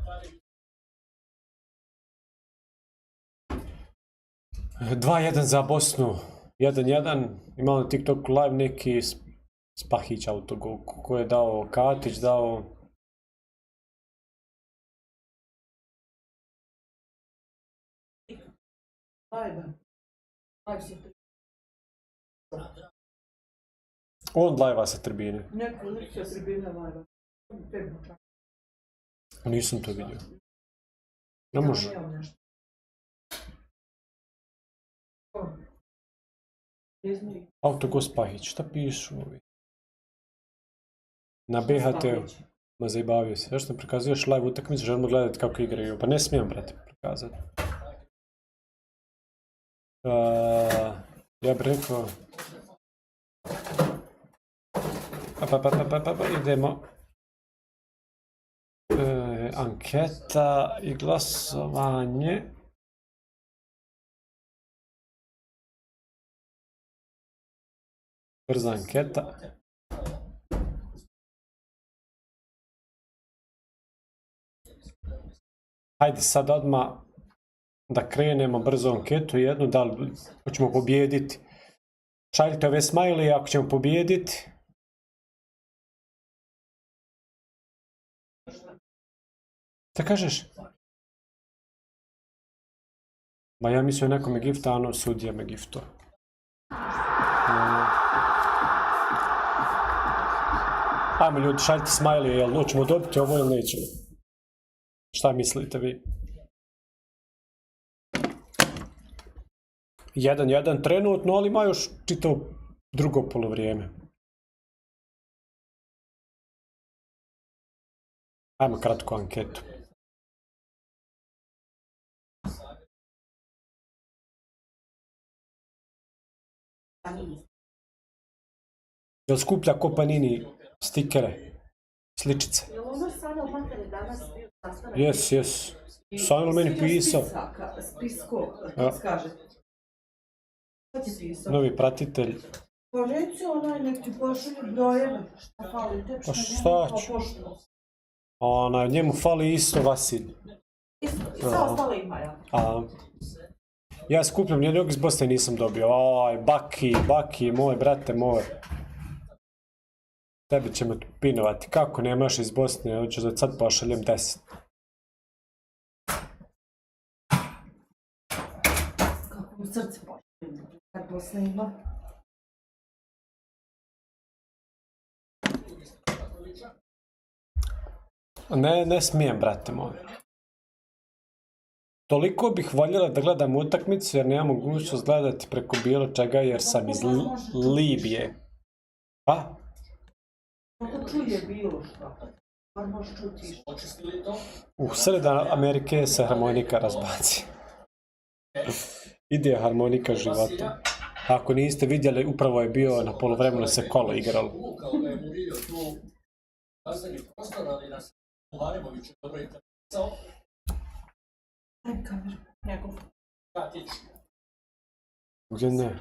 2-1 za Bosnu. 1-1. Imao na TikToku live neki Spahić autogol. Ko je dao? Katić dao... On live-a sa tribine. Neko sa tribine live-a. Nisam to vidio. Ne može. Autogol Spahić, šta pišu ovi? Na BHT-u. Ma zajebavio se. Zašto ne prikazuješ live utakmicu, želimo gledati kako igraju. Pa ne smijem, brate, prikazati. Ja bih rekao... Idemo. Anketa i glasovanje. Brza anketa. Hajde sad odmah da krenemo brzo anketu jednu, da li hoćemo pobijediti. Šaljite ove smajlije ako ćemo pobijediti. Šta kažeš? Ma ja mislio nekome gifta, ano sudija me gifto. Ajmo ljudi, šaljite smajlije, jel ćemo dobiti ovo ili nećemo? Šta mislite vi? 1-1 trenutno, ali ima još čitavo drugo polovrijeme. Ajmo kratku anketu. Jel skuplja ko Panini stikere, sličice? Jel ono sada u materi danas bio sastanak? Jes. Sam meni pisao. Spisko, kako kaže. Šta ti pisao? Novi pratitelj. Pa reci onaj nek ti pošalje brojeve. Šta fali te? Pa šta ću? Njemu fali isto Vasilj. Sve ostalo ima, ja. Ja skupljam, nijednog iz Bosne nisam dobio. Aj, Baki, moj brate moj. Tebe ćemo pinovati. Kako nemaš iz Bosne? Hoću da sad pošaljem 10. Kako mi srce pošaljem? Kad Bosna ima? Ne smijem, brate moj. Toliko bih voljela da gledam utakmicu jer nemam mogućnost gledati preko bilo čega jer sam iz Libije. Pa? Kako čuje bilo što? Bar možeš čuti. U sred Amerike se harmonika razbaci. Ide harmonika života. Ako niste vidjeli, upravo je bio na poluvremenu se kolo igralo. Ajde kameru, njegov. Gdje ne?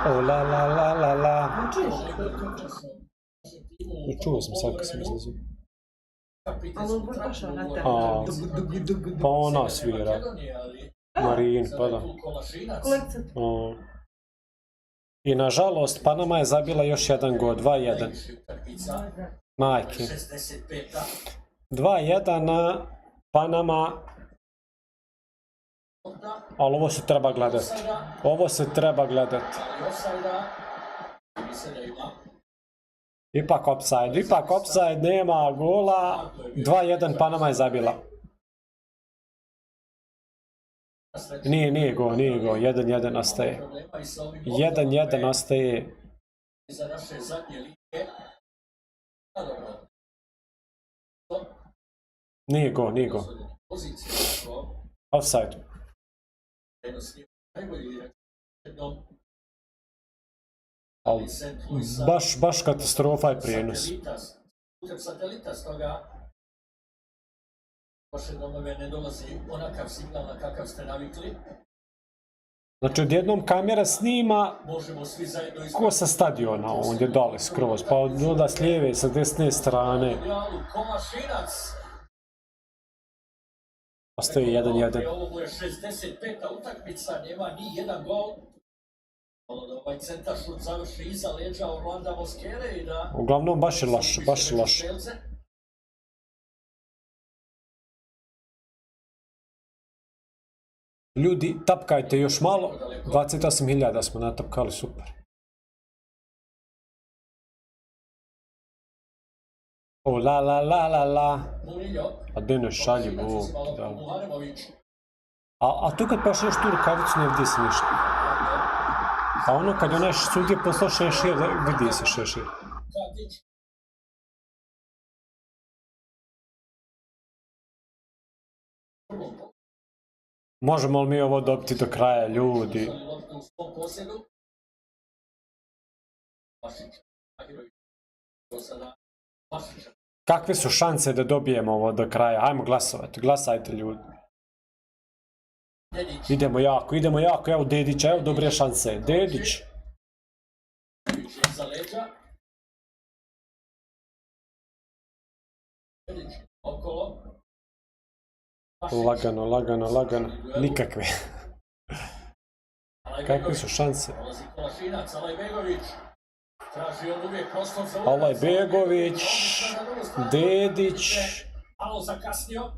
O la la la la la. Čuo sam sad kad sam izlazio. Ali on vrtaša na tebe. Pa ona svira. Marin, pa da. Kolekcija. I nažalost, Panama je zabila još jedan gol, 2-1. Majke. 2-1 na Panama. Ali ovo se treba gledati. Ovo se treba gledati. Ipak offside, nema gola. 2-1 Panama je zabila. Nije gol, 1-1 ostaje. 1-1 ostaje. Nije gol. Offside. Ali baš katastrofa je prijenos. Putem satelita, stoga vaše domove ne dolazi onakav signal na kakav ste navikli. Znači odjednom kamera snima Možemo svi zajedno ko sa stadiona, ondje dole skroz, pa onda s lijeve, sa desne strane. Komašinac. Ostaje 1-1. Ovo je 65. utakmica, nema ni jedan gol. Ovaj centar šut završi iza leđa Orlanda Moskere i da... Uglavnom baš je loše. Ljudi, tapkajte još malo. 28.000 smo natapkali, super. O la la la la la. A gdje ne šalji Bog. A tu kad pošliješ tu rukavicu ne vidi se ništa. A ono kad onaj sudje poslao šešir, vidi se šešir. Možemo li mi ovo dobiti do kraja, ljudi? Kakve su šanse da dobijemo ovo do kraja? Ajmo glasovati, glasajte ljudi. Idemo jako, evo Dedić, evo dobre šanse. Dedić. Dedić okolo. Lagano. Nikakve. Kakve su šanse? Dolazi Kolašinac, Alajbegović. Traži on uvijek prostor za Alajbegović, Dedić. Malo zakasnio.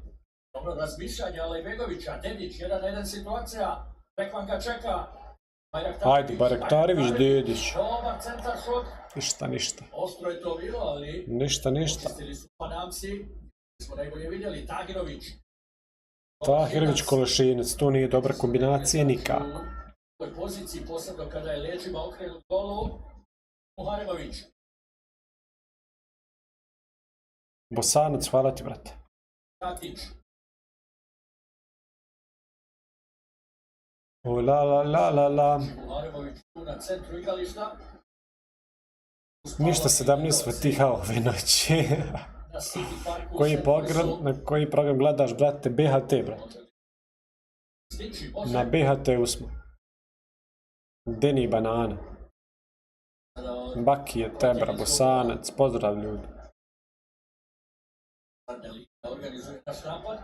Dobro razmišljanje Alajbegovića. Dedić, 1-1 situacija. Bekvan ga čeka. Ajde, Bajraktarević, Dedić. Dobar centar šut. Ništa. Ostro je to bilo, ali... Ništa. Počistili su Panamci. Smo najbolje vidjeli. Tahirović. Tahirović, Kolašinac, to nije dobra kombinacija nikako. U ovoj poziciji, posebno kada je leđima okrenut golu, Muharemović. Bosanac, hvala ti, brate. Katić. O, la. Muharemović tu na centru igrališta. Ništa 17 svatiha ove noći. Na City Parku u Na koji program gledaš, brate? BHT, brate. Stići, može. Na BHT-u smo. Deni banana. Bakije, Tebra, Bosanac, pozdrav ljudi. Da organizuje naš napad.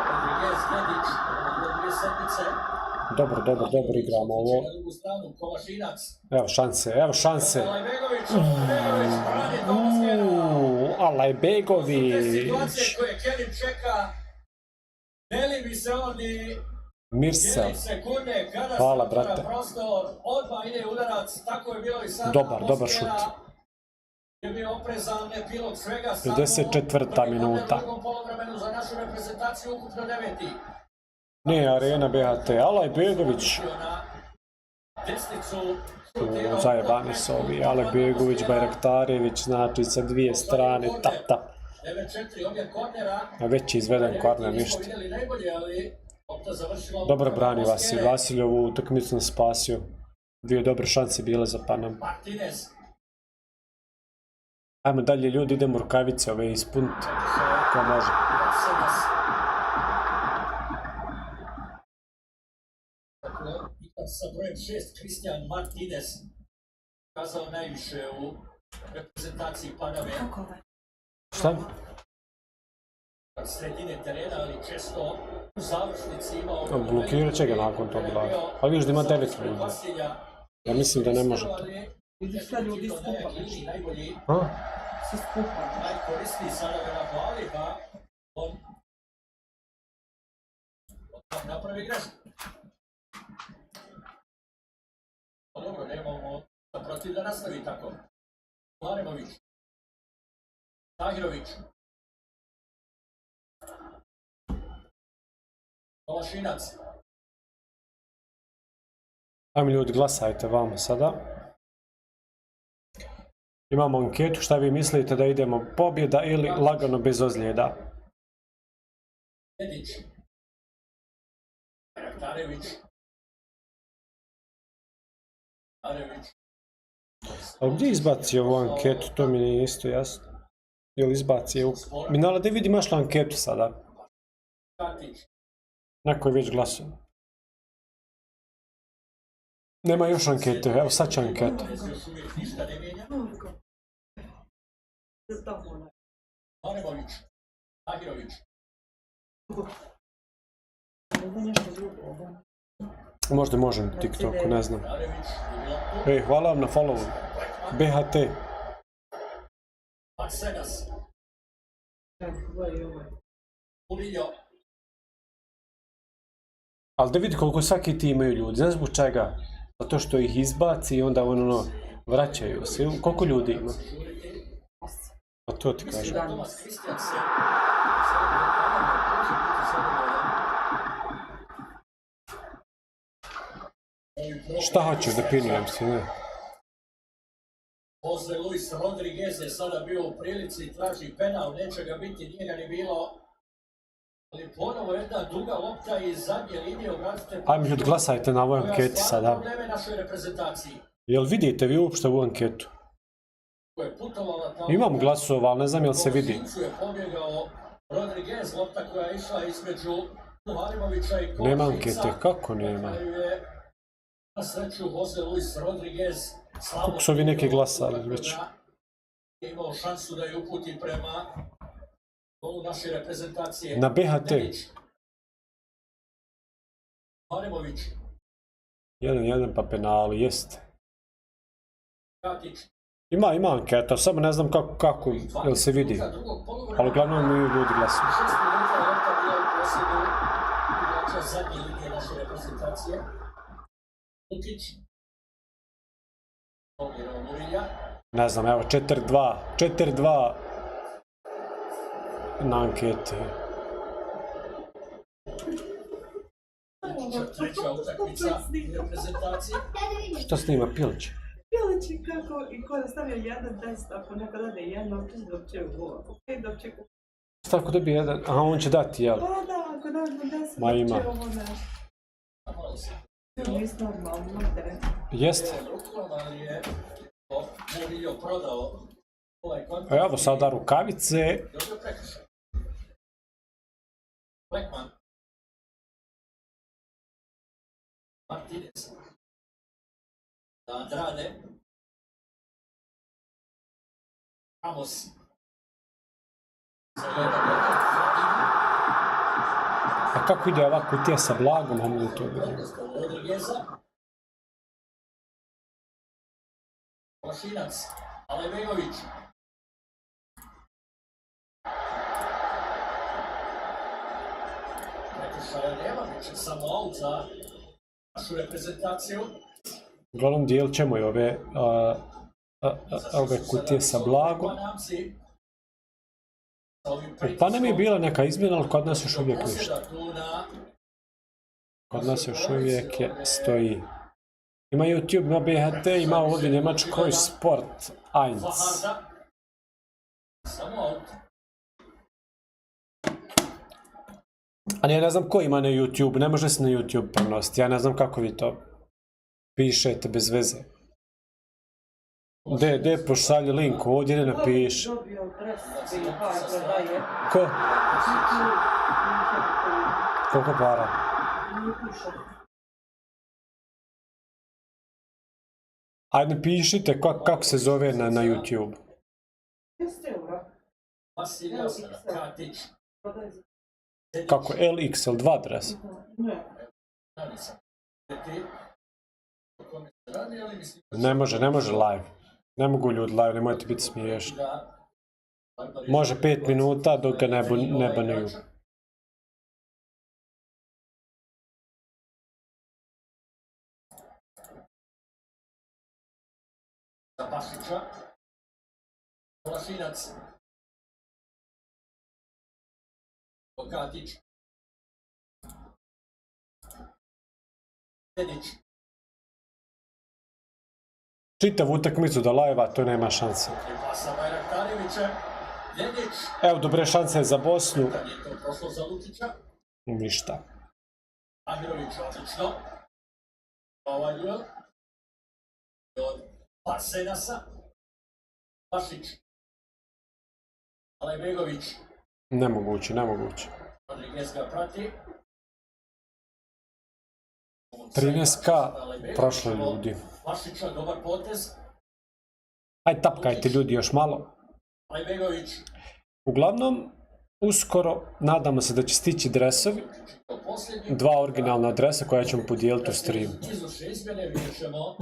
Rodriguez, Dedić, ovo dvije sedmice. Dobro igramo ovo. Na drugu stranu, Kolašinac. Evo šanse. Alajbegović, brani Tomas Gera. Alajbegović. Te situacije koje Kerim čeka, ne li bi se on i Mirsel. sekunde kada Hvala, se otvara brate. prostor, odmah ide udarac, tako je bilo i sada. Dobar šut. Je bio oprezan epilog svega 54. minuta. U drugom poluvremenu za našu reprezentaciju ukupno 9. Ne, Arena BHT. Alajbegović. Na desnicu Zajebani su ovi. Alajbegović, Bajraktarević, znači sa dvije strane, tap. 9-4, ovdje kornera. A već je izveden korner, ništa. Vidjeli najbolje, ali opta završila... Dobro brani Vasilj. Vasilj ovu utakmicu nas spasio. Dvije dobre šanse bile za Panam. Martinez. Ajmo dalje ljudi, idemo rukavice ove ispuniti. Ko može. Sa brojem 6, Cristian Martinez. Kazao najviše u reprezentaciji Paname. Šta? Od sredine terena, ali često u završnici imao... Blokirat će ga nakon toga. Ali vidiš da ima 9 ljudi. Ja mislim da ne može. Vidiš šta ljudi skupa. Svi skupa. Najkorisniji sada ga nahvali, pa on napravi grešku. Pa dobro, nemamo protiv da nastavi tako. Muharemović. Tahirović. Kolašinac. Ajmo ljudi, glasajte vamo sada. Imamo anketu, šta vi mislite da idemo pobjeda ili lagano bez ozljeda? Dedić. Bajraktarević. Ali gdje izbaci ovu anketu, to mi nije isto jasno. Jel izbaci ovu? Minala, da vidim imaš li anketu sada? Neko je već glasao. Nema još ankete, evo sad će anketa. Muharemović. Tahirović. Možda možem na TikToku, ne znam. Ej, hvala vam na followu. BHT. Marsegas. Ali da vidi koliko svaki ti imaju ljudi, znaš zbog čega? Zato što ih izbaci i onda ono, vraćaju se. Koliko ljudi ima? Pa to ti kažem. Šta hoćeš da pinujem si, ne? Jose Luis Rodriguez je sada bio u prilici, traži penal, neće ga biti, nije ga ni bilo. Ali ponovo jedna duga lopta iz zadnje linije obratite... Ajme ljudi, glasajte na ovoj anketi sada. Probleme našoj reprezentaciji. Jel vidite vi uopšte ovu anketu? Imam glasova, ali ne znam jel se vidi. Je pobjegao Rodriguez, lopta koja je išla između Muharemovića i Kolašinca. Nema ankete, kako nema? Na sreću Jose Luis Rodriguez Kako su ovi neki glasali već? Je imao šansu da je uputi prema golu naše reprezentacije. Na BHT. Maremović, 1-1 pa penali, jeste. Katić, Ima anketa, samo ne znam kako jel se vidi. Ali uglavnom mi ljudi glasuju. 6 minuta je lopta bila u posjedu igrača zadnje linije naše reprezentacije. Lukić, Omiro Murilja, Ne znam, evo 4-2. 4-2 na ankete. treća utakmica reprezentacije. Šta snima Pilić? Pilići kako i ko da stavio jedan test, ako neko dade jedno, dok će u gol. Ok, dok će u... Tako da bi jedan, aha, on će dati, jel? Pa da, ako dademo 10, Ma dok ima. će ovo nešto. Nisi normalno, ne. Jeste. Ali je Murillo prodao ovaj kontakt. Evo sada rukavice. Dobro prekršaj. Blackman. Martinez. Da Andrade. Ramos. Za jedan. A kako ide ova kutija sa blagom, a mi to vidim. Rodrigueza. Vlašinac. Alevejović. Prekršaja nema, bit će samo aut za našu reprezentaciju. Uglavnom dijelit ćemo i ove kutije sa blagom. Pa nam je bila neka izmjena, ali kod nas još uvijek ništa. Kod nas još uvijek stoji. Ima YouTube, ima BHT, ima ovdje Njemačkoj Sport 1. Samo aut. A ja ne znam ko ima na YouTube, ne može se na YouTube prenositi, ja ne znam kako vi to pišete bez veze. Gdje pošalje link, ovdje ne napiše. Dobio dres BiH prodaje. Ko? Koliko para? Nije piše. Ajde pišite kako se zove na YouTube. 10 eura. Vasilija Katić. Prodaje za... Kako LXL 2 dres. Ne. Ne može live. Ne mogu ljudi live, nemojte biti smiješni. Može 5 minuta dok ga ne banuju. Za Bašića. Vlašinac. Katić. Dedić. Čitavu utakmicu do live-a, to nema šanse. Pasa Bajraktarevića. Dedić. Evo, dobre šanse za Bosnu. Kad je to prošlo za Lukića. Ništa. Amirović odlično. Ovaj duel. Od Parsenasa. Bašić. Alejbegović. Nemoguće. Rodriguez ga prati. 13K prošlo ljudi. Bašića, dobar potez. Ajde, tapkajte ljudi još malo. Alejbegović. Uglavnom, uskoro nadamo se da će stići dresovi. 2 originalna adresa koja ćemo podijeliti u streamu. Izuše izmjene, vidjet ćemo.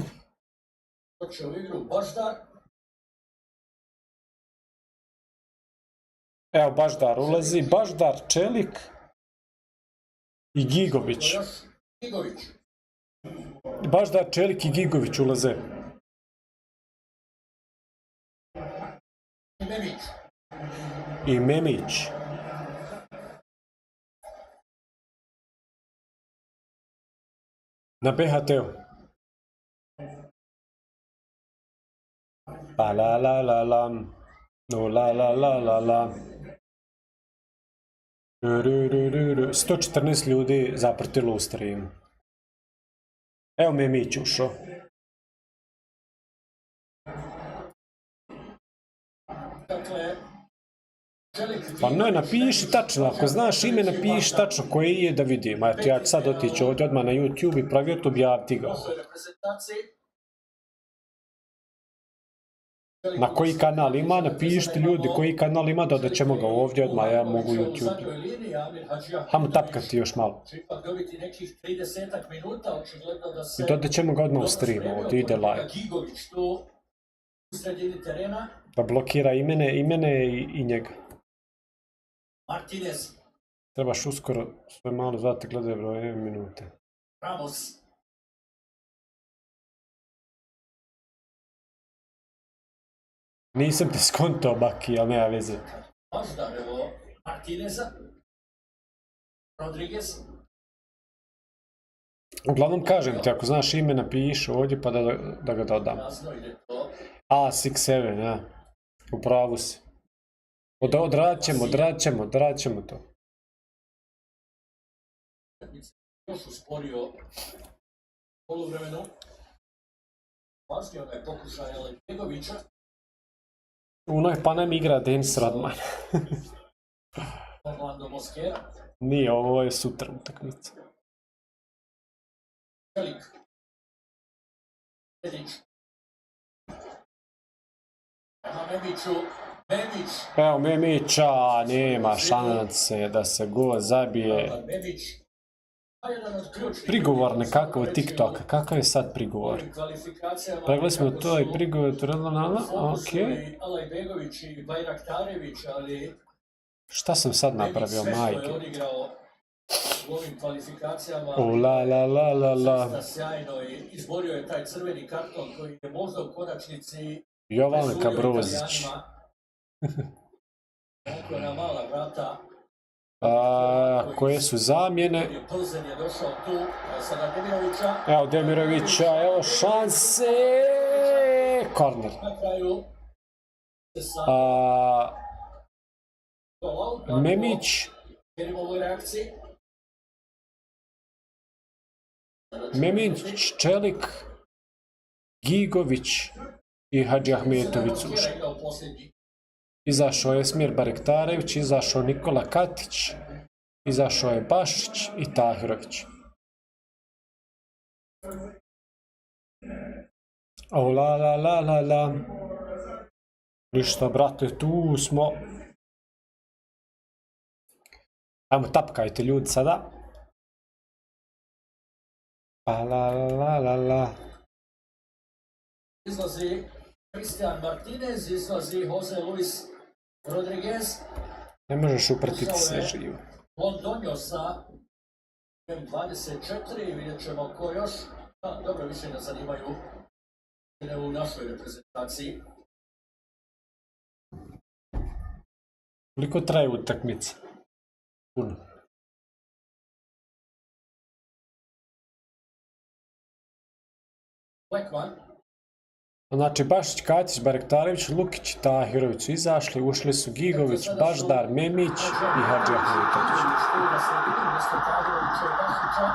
Doće u igru Baždar. Evo, Baždar ulazi. Baždar, Čelik i Gigović. Gigović. Baždar, Čelik i Gigović ulaze. Memić. I Memić. Na BHT-u. Pa la la la lam. No la la la la la. 114 ljudi zapratilo u streamu. Evo Memić ušao. Dakle, Pa ne, napiši tačno, ako znaš ime, napiši tačno koji je da vidim. Eto, ja ću sad otići ovdje odmah na YouTube i provjeriti, objaviti ga. reprezentaciji. Na koji kanal ima, napišite ljudi koji kanal ima, dodat ćemo ga ovdje odmah, ja mogu YouTube. Hajmo tapkati još malo. Ipak dobiti nekih 30 minuta, očigledno da se... I dodat ćemo ga odmah u streamu, ovdje ide live. Gigović tu u sredini terena. Da blokira i mene i njega. Martinez, Trebaš uskoro sve malo zvati, gledaj broje minute. Ramos, Nisam ti skontao, Baki, ali nema veze. Možda, evo, Martineza, Rodriguez, Uglavnom kažem ti, ako znaš ime napiši ovdje pa da ga dodam. razno ide to. A67, ja. U pravu si. Odradit ćemo to. Još usporio poluvremenu. Važnio ga je pokušaj Alebegovića. Unoj pa nam igra Denis Rodman. Orlando Mosquera, Nije, ovo je sutra utakmica. Čelik, Edić, prema Memiću, Memić, Evo Memića, nema šanse da se gol zabije. Memić, a jedan od ključnih... Prigovor nekakav od TikToka, kakav je sad prigovor? Pregledali smo to i prigovor, ok. Alajbegović i Bajraktarević, ali... Šta sam sad napravio, Memić sve što je majke? odigrao u ovim kvalifikacijama... O la. Zaista sjajno i izborio je taj crveni karton koji je možda u konačnici... Jovanka Brozić. Onako na mala vrata. Koje su zamjene? Plzen je došao tu, sada Demirovića. Evo Demirovića, evo šanse! Korner. Na kraju se sa Memić. u ovoj reakciji. Memić, Čelik, Gigović i Hadžiahmetović ušli. Izašao je Esmir Barektarević, izašao Nikola Katić, izašao je Bašić i Tahirović. O la. Ništa, brate, tu smo. Ajmo, tapkajte ljudi sada. Pa la. Izlazi Cristian Martinez, izlazi Jose Luis Rodriguez. Ne možeš upratiti sve živo. Londonio sa M24, vidjet ćemo ko još. Dobro, više nas zanimaju u našoj reprezentaciji. Koliko traje utakmica? Puno. Blackman, Znači, Bašić, Katić, Barektarević, Lukić i Tahirović su izašli, ušli su Gigović, Baždar, Memić i Hadžiahmetović. na sredini, mjesto Tahirovića i Bašića.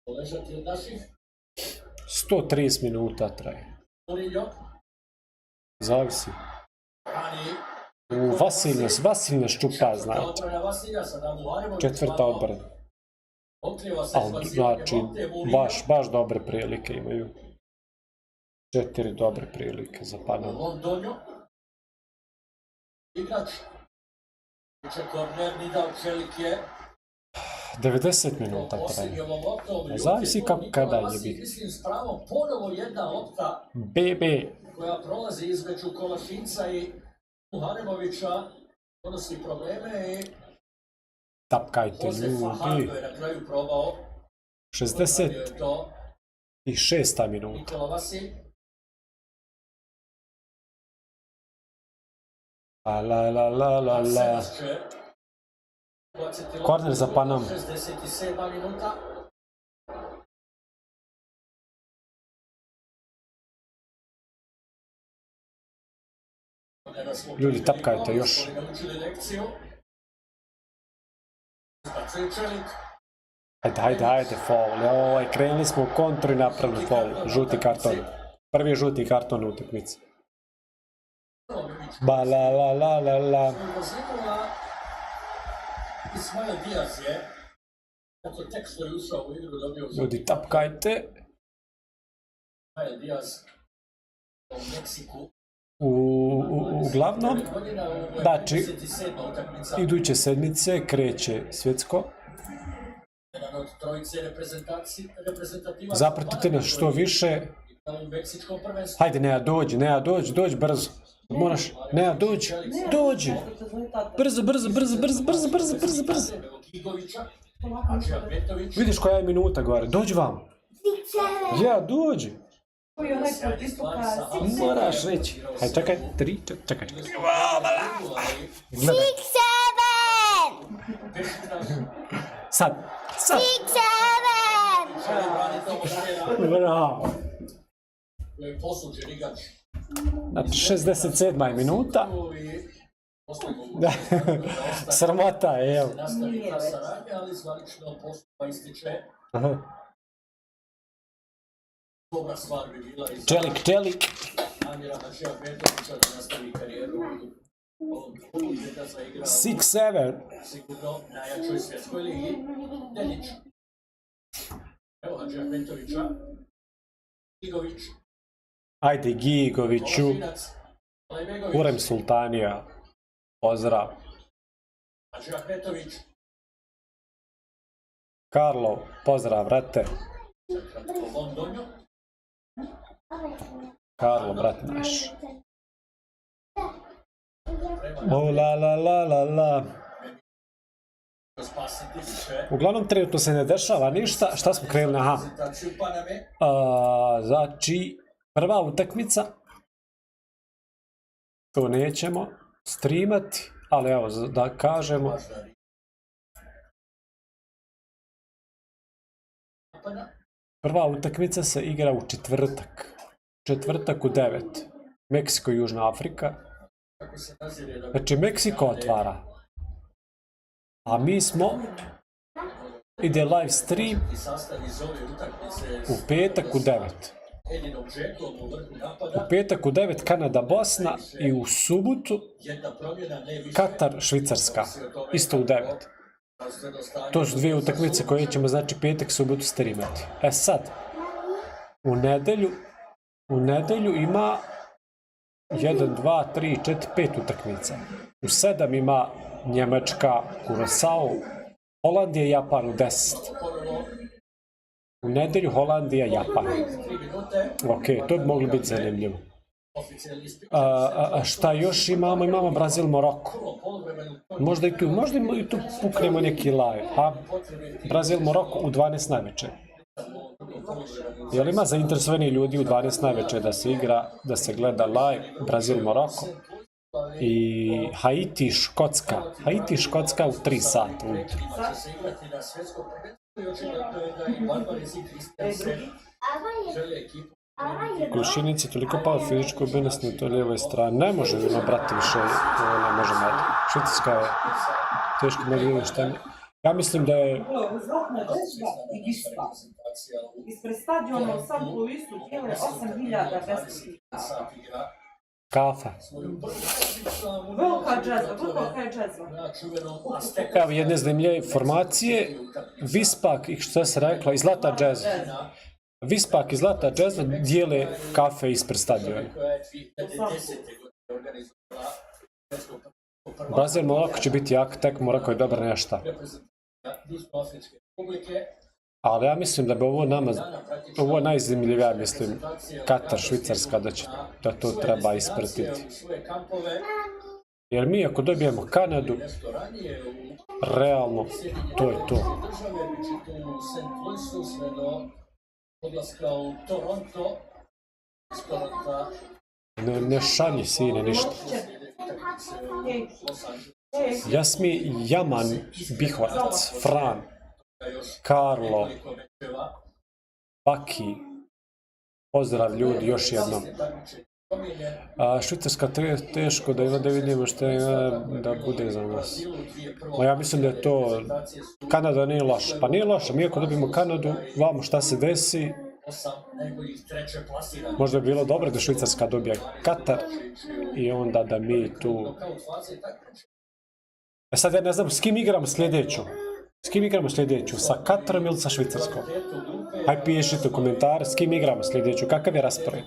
Poležati od naših. 130 minuta traje. Murillo, Zavisi. Rani, Vasilj ščupa, znači. odbrana Vasilja, sada Muharemović. Četvrta odbrana. Otkriva se Ali, znači, baš dobre prilike imaju. 4 dobre prilike za Panama. Londonio. Igrač. Uče korner, Nidal Čelik je 90 minuta traje. posljednjom loptom. Zavisi kada je biti. Mislim, s pravom ponovo jedna lopta BB. koja prolazi između Kolašinca i Muharemovića. Donosi probleme i Tapkajte Jose Fajardo ljudi. je na kraju probao. 66. minuta. Nikola Vasilj. La. Korner za Panamu. 67. minuta. Ljudi, tapkajte još. Ajde, faul. Krenuli smo u kontru i napravili faul. Žuti karton. Prvi je žuti karton u utakmici. La. Ismail Diaz je, tek što je ušao u igru, dobio Ljudi, tapkajte. Rafael Diaz u Meksiku. Uglavnom, Godina, ovo je znači, 37. utakmica. iduće sedmice kreće svjetsko. Jedan od trojice reprezentativa. Zapratite nas što više. U meksičkom prvenstvu. Hajde, Nea, dođi brzo. Moraš, Nea, dođi. Brzo. Gigovića, Adžija Betović. Vidiš koja je minuta gore, dođi vam. Ja, dođi. Koji je onaj protistuka? Moraš reći. Hajde, čekaj, 3, čekaj. Gledaj. 6, 7! Sad. 6, 7! Bravo. Posuđen igrač. Znači, 67. je minuta. Sramota je, evo. Nastavi ta saradnja, ali zvanično postupa ističe. Aha. Dobra stvar bi bila iz Čelik. namjera Adžija Betovića da nastavi karijeru u ovom klubu gdje ga zaigrao 6-7. sigurno najjačoj svjetskoj ligi. Denić. Evo Adžija Betovića. Gigović. Ajde, Gigoviću. Lošinac. Alajbegović. Urem Sultanija. Pozdrav. Adžija Betović. Karlo, pozdrav, brate. Kratko Londonju. Karlo, brat naš. O, la. Spasiti više. Uglavnom, trenutno se ne dešava ništa. Šta smo krenuli? Aha. Prezentaciju Paname. Znači, prva utakmica. To nećemo streamati, ali evo, da kažemo. Prva utakmica se igra u četvrtak. Četvrtak u 9. Meksiko i Južna Afrika. Znači, Meksiko otvara. A mi smo... Ide live stream u petak u 9. U petak u 9 Kanada, Bosna i u subotu Katar, Švicarska. Isto u 9. To su dvije utakmice koje ćemo, znači, petak, subotu streamati. E sad, u nedelju ima 1, 2, 3, 4, 5 utakmica. U 7 ima Njemačka, Kurosao, Holandija i Japan u 10. U nedelju Holandija, Japan. Ok, to bi moglo biti zanimljivo. Šta još imamo? Imamo Brazil, Moroko. Možda i tu puknemo neki live. Brazil, Moroko u 12 najveće. Jel ima zainteresovani ljudi u 12 najveće da se igra, da se gleda live Brazil, Moroko? I Haiti, Škotska. Haiti, Škotska u 3 sata ujutro. Glušinici toliko pao fizičku obilnost na toj lijevoj strani. Ne može ima, brate, više. Ne može mati. Švicarska je teško mogu šta ne. Ja mislim da je... Ispred stadiona u San Luisu dijele 8.000 beskućnika. Kafa. Velika džezva, koliko je džezva? Evo jedne zanimljive informacije. Vispak, i što se rekla, i Zlata džezva. Vispak i Zlata džezva dijele kafe ispred stadiona. Brazil, Moroko će biti jak, tek Moroko je dobar nešto. Ali ja mislim da bi ovo najzanimljivija, mislim, Katar, Švicarska, da to treba ispratiti. Jer mi ako dobijemo Kanadu, realno, to je to. Ne šalji, sine, ništa. Jasmi, Jaman, Bihorac, Fran, Karlo, Baki, pozdrav ljudi, još jednom. Švicarska teško da vidimo što je da bude za nas. Ja mislim da je to, Kanada nije loša. Pa nije loša, mi ako dobijemo Kanadu, vamo šta se desi, možda bi bilo dobro da Švicarska dobije Katar i onda da mi tu... Sad ja ne znam s kim igram sljedeću. S kim igramo sljedeću? Sa Katarom ili sa Švicarskom? Hajde pišite u komentare s kim igramo sljedeću, kakav je raspored?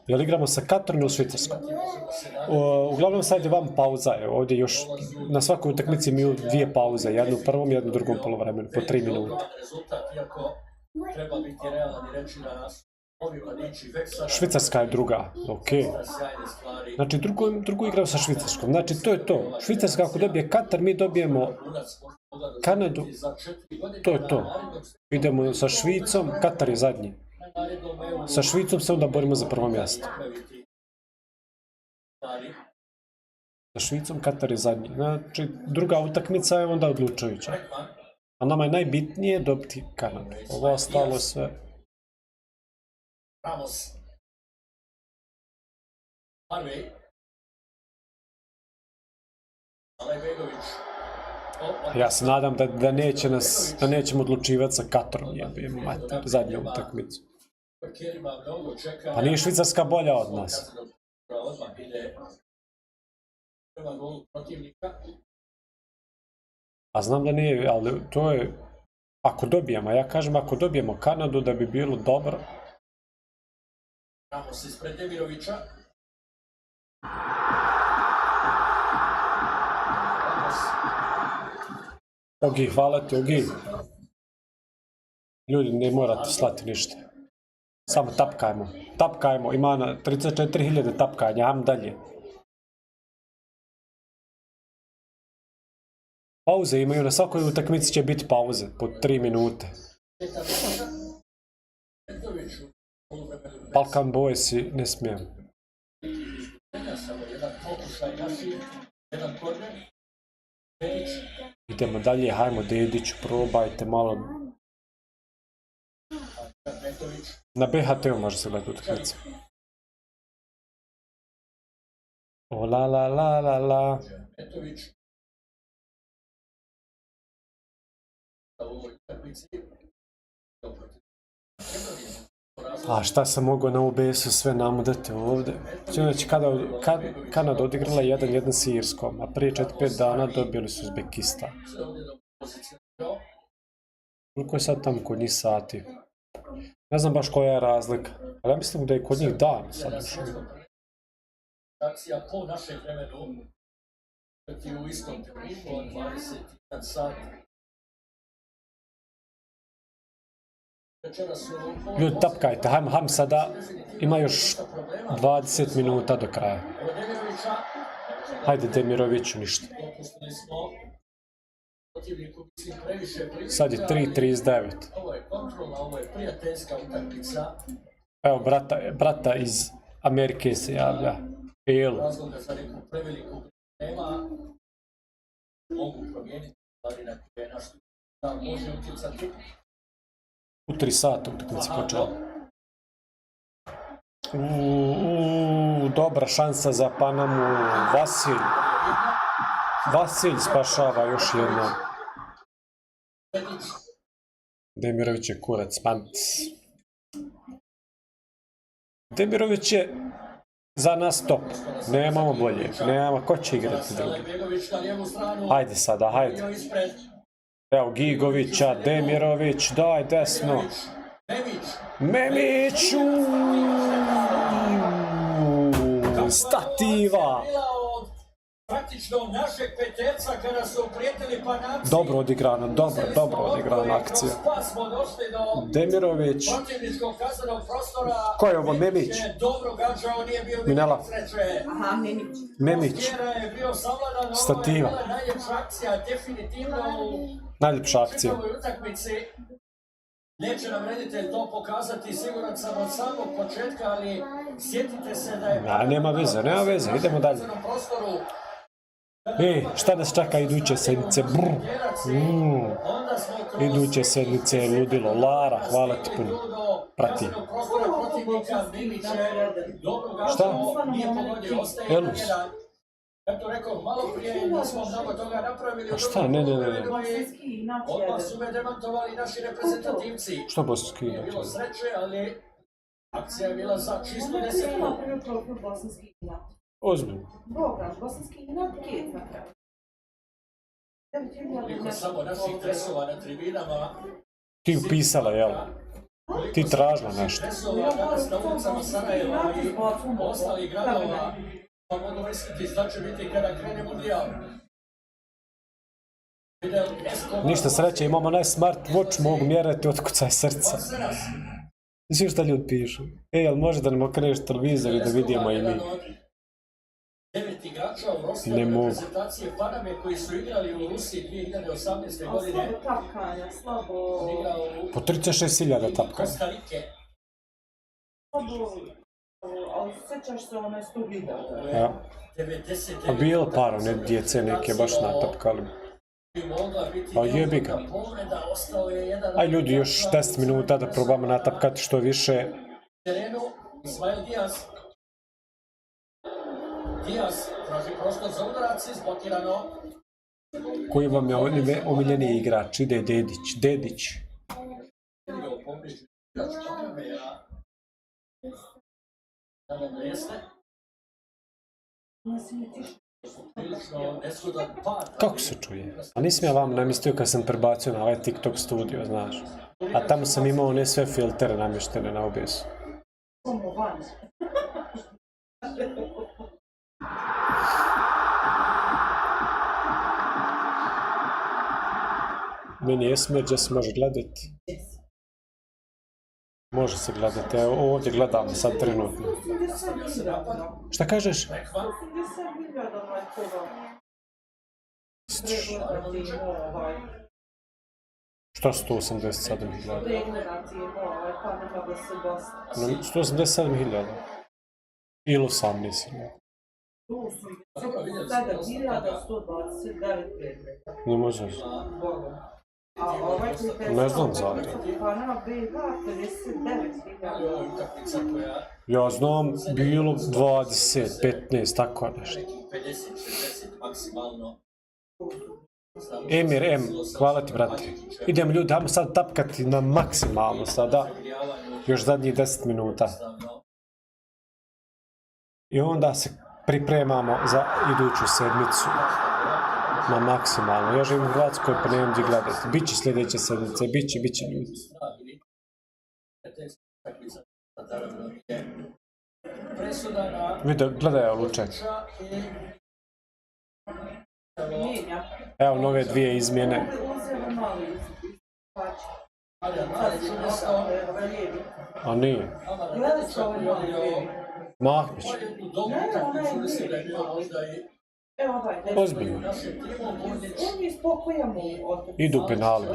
Jel igramo sa Katarom ili Švicarskom? Uglavnom sad je vam pauza, ovdje još na svakoj utakmici imaju 2 pauze, jednu u prvom, jednu u drugom polovremenu, po 3 minuta. Treba biti realan i reći da ovi mladići već sada Švicarska je druga, ok. sjajne stvari. Znači drugu igramo sa Švicarskom, znači to je to. Švicarska ako dobije Katar, mi dobijemo Kanadu, to je to. Idemo sa Švicom, Katar je zadnji. Sa Švicom se onda borimo za prvo mjesto. Sa Švicom Katar je zadnji. Znači druga utakmica je onda odlučujuća. A nama je najbitnije dobiti Kanadu. Ovo ostalo sve. Ramos. Harvey. Alejbegović. Ja se nadam da nećemo odlučivati sa Katarom, jebimo mater, zadnju utakmicu. Pa nije Švicarska bolja od nas. Odmah ide prva gol protivnika. A znam da nije, ali to je... Ako dobijemo, ja kažem ako dobijemo Kanadu da bi bilo dobro. Ramos ispred Demirovića. Ogi, hvala ti, Ogi. Ljudi, ne morate slati ništa. Samo tapkajmo. Tapkajmo, ima na 34.000 tapkanja, ajmo dalje. Pauze imaju, na svakoj utakmici će biti pauze, po 3 minute. Balkan Boys ne smijem. Idemo dalje, hajmo Dediću, probajte malo. Na BHT-u može se gledati utakmice. O la la la la la. A šta sam mogao na OBS-u sve namudati ovdje? Znači Kanada odigrala 1-1 s Irskom, a prije 4-5 dana dobili su Uzbekistan. Koliko je sad tamo kod njih sati? Ne znam baš koja je razlika, ali ja mislim da je kod njih dan sad još. Akcija po našem vremenu, ti u istom terminu, 21 sat. Ljudi, tapkajte, hajmo sada, ima još 20 minuta do kraja. Hajde Demiroviću, ništa. Sad je 3:39. Ovo je kontrolna, ovo je prijateljska utakmica. Evo, brata iz Amerike se javlja. Elu. Razloga za neku preveliku nema. Mogu promijeniti stvari na koje naš stav može utjecati. U 3 sata utakmica počela. Dobra šansa za Panamu. Vasilj spašava još jednom. Demirović je kurac, Demirović je za nas top. Nemamo bolje. Nemamo ko će igrati drugi. Hajde sada, hajde. Evo Gigovića, Demirović, daj desno. Memiću! Stativa! Praktično našeg peterca kada su uprijetili Panamci. Dobro odigrana, dobro odigrana akcija. Demirović. Protivničkog kaznenog prostora. Ko je ovo, Memić? Dobro gađao, nije bio Minela. sreće. Aha, Memić. Memić. Je bio savladan, Stativa. ovo je bila najljepša akcija, definitivno u Najljepša akcija. čitavoj utakmici. Neće nam reditelj to pokazati, siguran sam od samog početka, ali sjetite se da je... Nema veze, idemo dalje. Šta nas čeka iduće sedmice? Iduće sedmice je ludilo. Lara, hvala ti puno. Prati. Šta? Elus. Eto rekao, malo prije nismo mnogo toga napravili. A šta? Ne. Odmah su me demantovali naši reprezentativci. Što bosanski inat? Bilo sreće, ali akcija je bila za čistu desetku. Ozbiljno. Boga, bosanski inat, kjeca. Koliko samo naših dresova na tribinama, Ti upisala, jel? Ti tražila nešto. dresova danas na ulicama Sarajeva i ostalih gradova, pa mogu misliti šta će biti kada krene mundijal. Fidel Escobar, Ništa sreće, imamo onaj smart watch, mogu mjerati otkucaj srca. Seras, Svi šta ljudi pišu. Jel može da nam okreneš televizor i da vidimo i mi? jedan od 9 igrača u Ne rosteru mogu. reprezentacije Paname koji su igrali u Rusiji 2018. godine. Slabo tapkanja, slabo... Igrao u Po 36.000 tapka. Kostarike. Slabo... Ali sjećaš se onaj stu video? Ja. 99. A bilo par one djece neke baš natapkali. Bi mogla biti Pa jebi ga. neugodna povreda, ostao je jedan... Aj ljudi, još 10 minuta da probamo natapkati što više. terenu, Ismail Diaz. Diaz traži prostor za udarac, izblokirano. Koji vam je omiljeni igrač? Ide Dedić. Dedić. Vidio pobližu igrač Paname, a... Nadam da jeste. Prilično nesgodan pad. Kako se čuje? A nisam ja vam namjestio kad sam prebacio na ovaj TikTok studio, znaš. A tamo sam imao one sve filtere namještene na obesu. Samo van. Meni je smeđa se može gledati. Može se gledati, evo ovdje gledamo sad trenutno. 80.000. Šta kažeš? 80.000 ovaj koga. Pregledati ovaj. Šta 187.000? Pregledati ovaj, pa nema da se dosta. 187.000. Ili 18.000. Tu su 7.129 pregleda. Ne može. A ovaj koji te Ne znam za to. Pa na BiH 59.000. Ovo je utakmica koja... Ja znam, bilo 20, 15, tako nešto. 50, 60 maksimalno. Emir M, hvala ti brate. Idemo ljudi, ajmo sad tapkati na maksimalno sada. Još zadnjih 10 minuta. I onda se pripremamo za iduću sedmicu. Na maksimalno. Ja živim u Hrvatskoj pa nemam gdje gledati. Biće sljedeće sedmice, biće ljudi. Vidio, gledaj ovo Luček. Mijenja. Evo nove dvije izmjene. Uzelo mali pač. A nije. Gledaj što ovaj mali lijevi. Mahmić. Evo ovaj. Ozbiljno. On je spokojan mu od... Idu penali.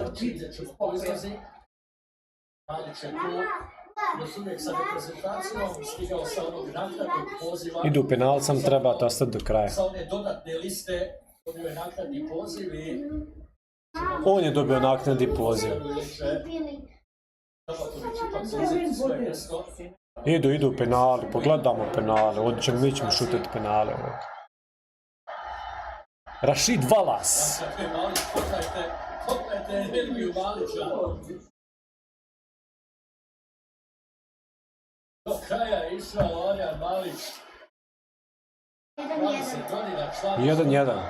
Idu penali, sam treba to ostati do kraja. Sa one dodatne liste dobio je naknadni poziv i... On je dobio naknadni poziv. Idu penali, pogledamo penale, mi ćemo šutiti penale. Rašid Valas. Pogledajte energiju Malića. Do kraja je išao Orjan Malić. 20 godina član. 1-1.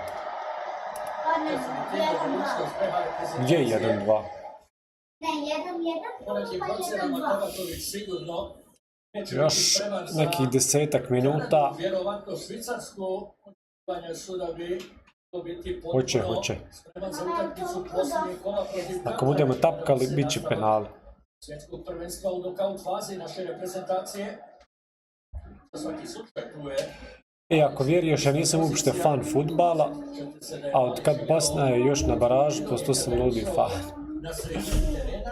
Gdje je 1-2? Ne, 1-1. Po nekim procenama Tabatović sigurno neće Još biti spreman za nekih 10 minuta. vjerovatno Švicarsku. Očekivanja su da bi to biti Hoće. potpuno spreman za utakmicu posljednjeg kola protiv Ako budemo tapkali, bit će penali. svjetskog prvenstva u nokaut fazi naše reprezentacije. Za svaki slučaj tu je. I ako vjeruješ, ja nisam uopšte fan fudbala, a od kad Bosna je još na baražu, postao sam ludi fan. Na sredini terena.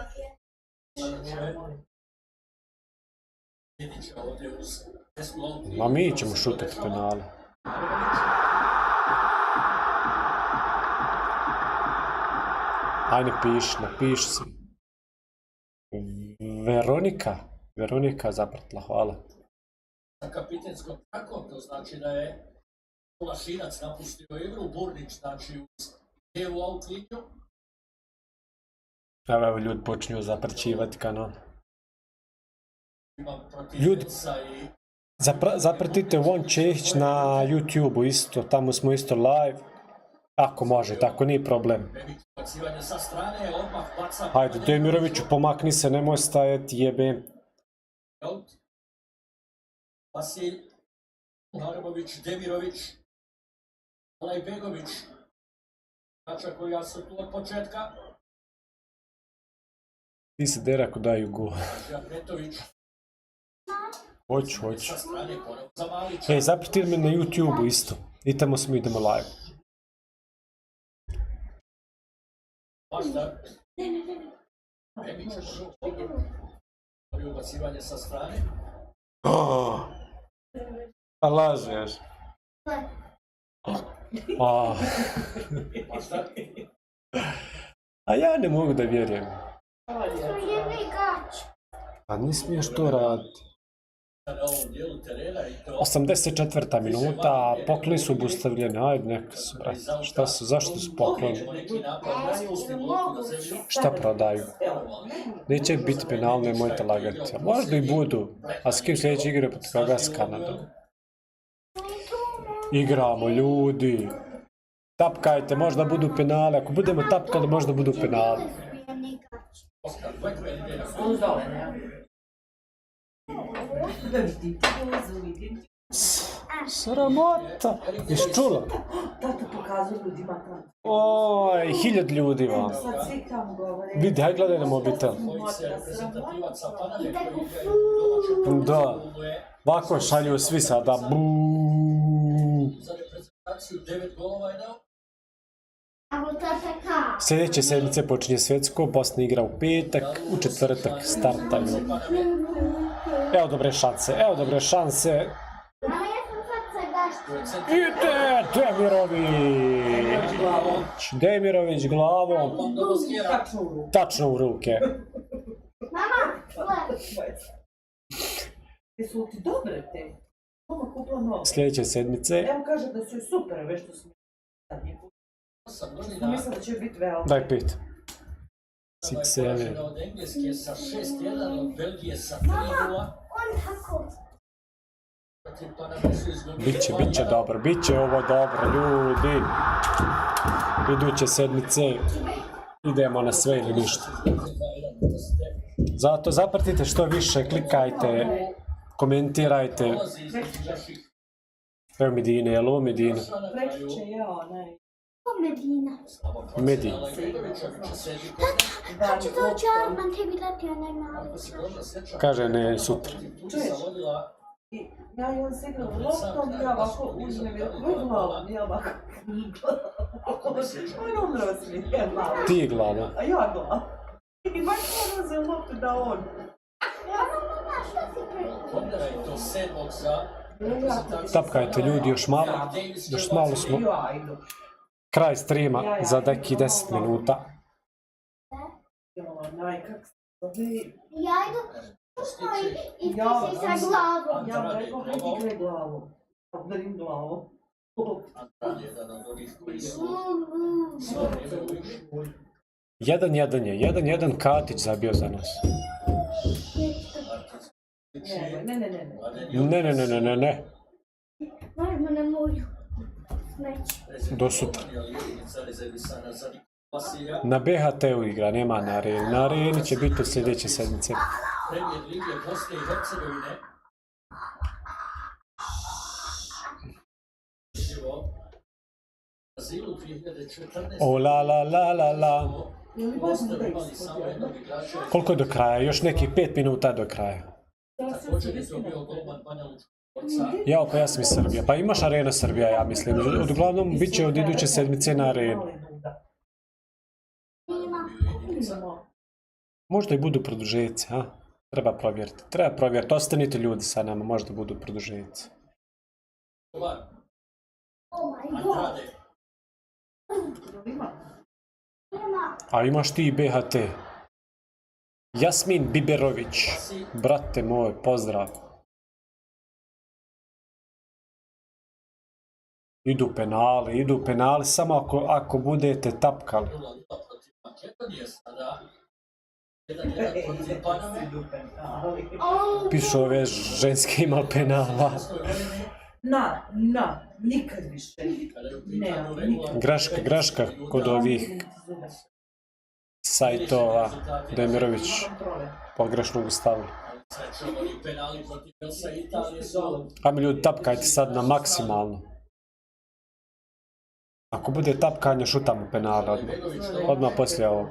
Vidit će ovdje uz desnu loptu. Ma mi ćemo šutati penale. Aj napiši si. Veronika zapratila, hvala. Sa kapitenskom trakom, to znači da je Kolašinac napustio igru, Burnić znači uz lijevu out liniju. Evo ljudi počinju zapraćivati kanon. Imam protiv Ljudi, Netsa i zapratite Von Čehić na YouTube-u isto, tamo smo isto live. Ako može, tako nije problem. Bebić bacivanje sa strane, odmah baca. Hajde, Demiroviću, pomakni se, nemoj stajati, jebe. Out. Vasilj. Muharemović, Demirović. Alajbegović. Igrača koja su tu od početka. Ti se dere ako daju gol. Ahmetović. Hoću. Sa strane, ponovo za Malića. Ej, zapratite me na YouTube-u isto. I tamo smo idemo live. Baždar. Bebić je prvo ubacivanje sa strane. A lažeš. Baždar. A ja ne mogu da vjerujem. Smo jedni igrač. Pa ne smiješ to raditi. Na ovom dijelu terena i to 84. minuta, pokloni su obustavljeni, ajde neka su, brate. Šta su, zašto su pokloni? neki napad ne spustimo loptu na zemlju. Šta prodaju? Neće biti penal, nemojte lagati. Možda i budu, a s kim sljedeći igre protiv koga s Kanadom? Igramo, ljudi. Tapkajte, možda budu penale. Ako budemo tapkali, možda budu penale. Oskar Bekve ide na Uz dole, ne? Vidi, Sramota. Jesi čula? Tato pokazuje ljudima tamo. Oj, 1000 ljudi vam. Sad svi tamo govore. Vidi, hajde gledaj na mobitel. dvojice reprezentativaca Paname koji igraju u domaćem Da. futbolu je Ovako šalju svi sada. Buuuu. za reprezentaciju 9 golova je dao. A u TTK. Sljedeće sedmice počinje svjetsko, Bosna igra u petak, u četvrtak startaju. Evo dobre šanse, evo dobre šanse. A ja sam sad se gašću. Ide, Demirović glavom, Onda Moskera. Tačno u ruku. tačno u ruke. Mama, gledaj. Jesu ti dobre te? Mama kupila novo. Sljedeće sedmice, Evo kaže da su joj super, već što smo zadnji put. 8 godina. Mislim da će biti veoma. daj 5. Sada je 6-7. poražena od Engleske sa 6-1, od Belgije sa 3-0. On tako. Protiv Paname su izgubili Biće dobro, biće ovo dobro, ljudi. Iduće sedmice idemo na sve ili ništa. 2-1. Zato zapratite što više, klikajte, komentirajte. Evo Medine, jel ovo Medina? Prekiće je onaj. Ko Medina? Medi. Kad će doći Arman tebi dati onaj mali? Kaže ne, sutra. I ja i on se igrao loptom, ja ovako uzmem je koju glavu, ja ovako. On umrosli, ja glavu. Ti glava. A ja glavu. I baš on uzeo loptu da on. Mama, šta si pre? Tapkajte ljudi, još malo smo. Ja idu. Kraj streama za neki 10 minuta. Onaj, kak se zove. Ja idu. I ti si sa glavom. Ja rekao, hajde igraj glavom. Udarim glavom. 1-1 je, 1-1 Katić zabio za nas. Ne. Možemo na moju smeći. Do sutra. Na BHT-u igra, nema na areni. Na areni će biti u sljedeće sedmice. Premijer Lige Bosne i Hercegovine. Evo, Brazilu 2014. O la la la la la. Bosna imali samo jednog igrača. Koliko je do kraja? Još nekih 5 minuta do kraja. Također je to bio golman Banja Lučka. Jao, pa ja sam iz Srbije. Pa imaš arena Srbija, ja mislim. Uglavnom, bit će od iduće sedmice na areni. Možda i budu produžeci, ha? Treba provjeriti. Ostanite ljudi sa nama, možda budu produžeci. Oh my god. Andrade. Nema. A imaš ti i BHT. Jasmin Biberović. Brate moj, pozdrav. Idu penali, samo ako budete tapkali. 0-0 protiv Makedonije sada. 1-1 protiv Paname. Pišu ove ženske imali penala. nikad više. Ne, nikad. Greška kod ovih sajtova Demirović pogrešno ga stavili. Ajme ljudi, tapkajte sad na maksimalno. Ako bude tapkanje, šutamo penale odmah. Odmah poslije ovog.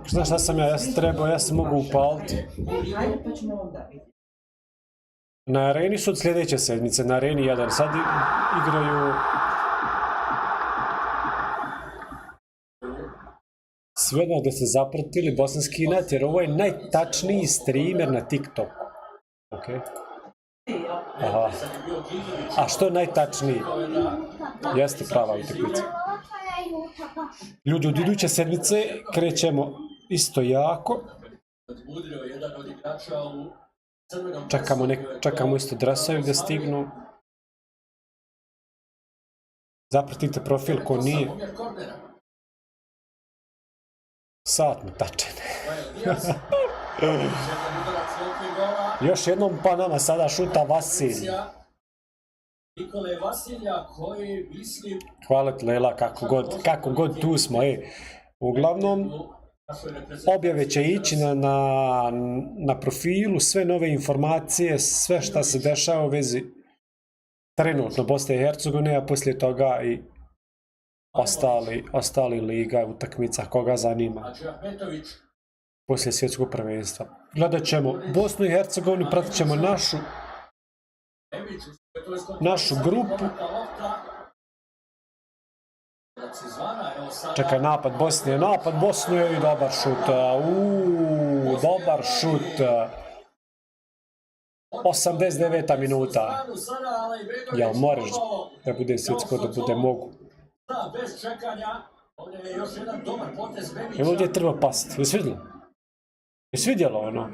Znaš šta sam ja? Ja sam trebao, ja sam mogu upaliti. Hajde pa ćemo onda vidjeti. Na areni su od sljedeće sedmice, na areni 1. Sad igraju sve jedno da ste zapratili bosanski net, jer ovo je najtačniji streamer na TikToku. Ok. Aha. A što je najtačniji? Jeste prava utakmica. Ljudi, od iduće sedmice krećemo isto jako. Čekamo isto dresovi da stignu. Zapratite profil ko nije. Sat mu tačan. Još jednom pa nama sada šuta Vasilj. Hvala ti Lela, kako god tu smo. Uglavnom, objave će ići na profilu, sve nove informacije, sve šta se dešava u vezi trenutno Bosne i Hercegovine, a poslije toga i ostali liga, utakmica, koga zanima. Poslije svjetskog prvenstva. Gledat ćemo Bosnu i Hercegovinu, pratit ćemo našu grupu. Čekaj, napad Bosne je i dobar šut. Dobar šut. 89. minuta. Jel moraš da bude svjetsko, da bude mogu. Evo ovdje treba pasti. Jesi vidjelo? Jesi vidjelo ono?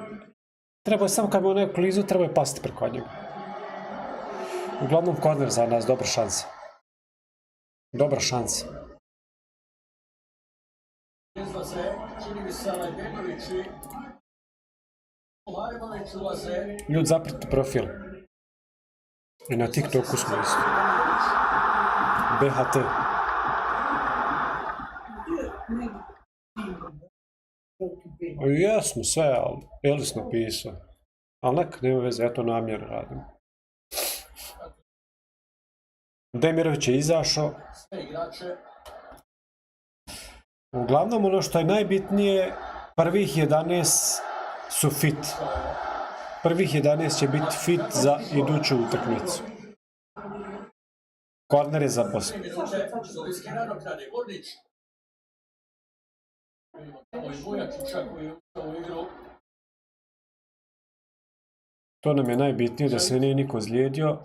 Treba je samo kad bi u neku lizu, treba je pasti preko njega. Uglavnom korner za nas, dobra šansa. Dobra šansa. Ljudi, zapriti profil. I na TikToku smo isto. BHT. Jesmo sve, ali Elis napisao. Ali nekak nema veze, ja to namjerno radim. Demirović je izašao. Uglavnom, ono što je najbitnije, prvih 11 su fit. Prvih 11 će biti fit za iduću utakmicu. Korner je za Bosnu. To nam je najbitnije, da se nije niko ozlijedio.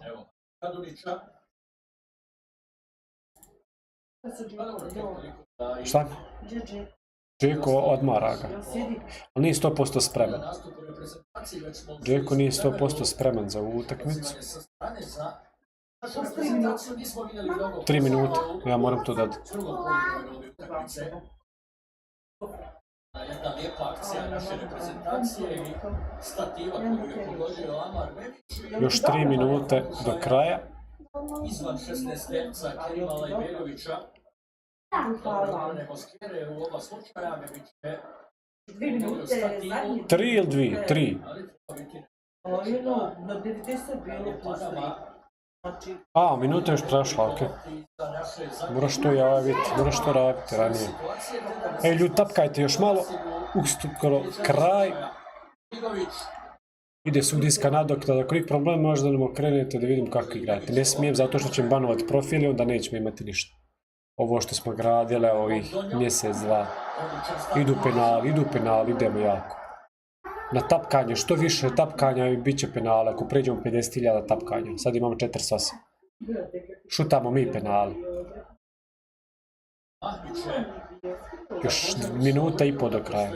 Šta? Džeko odmara ga. Ali nije 100% spreman. Džeko nije 100% spreman za ovu utakmicu. 3 minute. Ja moram to dati. Jedna lijepa akcija naše reprezentacije i stativa koju je pogodio Amar Medić. Još 3 minute do kraja. Izvan 16 terca Kerimala Ibegovića. Obrane Moskere u oba slučaja Medić je 3 ili 2? 3. Na 90 bilo postoji. A, minuta još prešla, okej. Moraš to javiti, moraš to raditi ranije. Ej, ljudi, tapkajte još malo. Skoro kraj. Ide sudijska nadoknada. Ako je problem, možda nam okrenete da vidim kako igrate. Ne smijem, zato što ćemo banovati profil i onda nećemo imati ništa. Ovo što smo gradili, ovih mjesec, dva. Idu penali, idemo jako. Na tapkanje, što više tapkanja i bit će penale, ako pređemo 50.000 tapkanja. Sad imamo 48. Šutamo mi penali. Još minuta i po do kraja.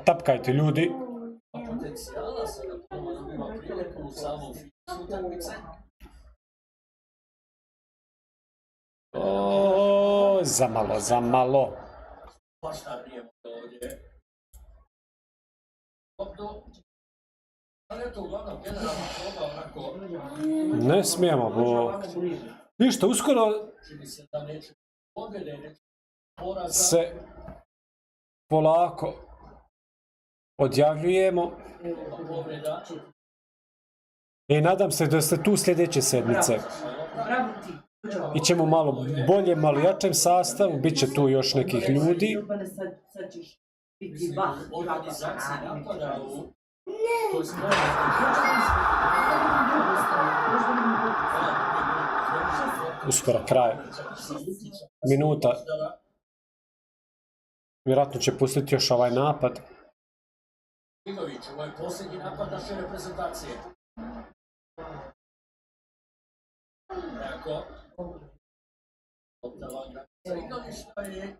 Tapkajte ljudi. O, zamalo. Baš da vrijeme ovdje. Ali eto, uglavnom, generalno proba onako, Ne smijemo, bo... Ništa, uskoro čini se da neće pobjede, neće poraza. se polako odjavljujemo Povreda. i nadam se da ste tu sljedeće sedmice. Bravo ti. Ićemo malo bolje, malo jačem sastavu, bit će tu još nekih ljudi. Ljubane, sad ćeš biti vah. Organizacija napada u... To je Uskoro kraj. Minuta. Vjerojatno će pustiti još ovaj napad. Igović, ovo je posljednji napad naše reprezentacije. Jako. Za Igovića je...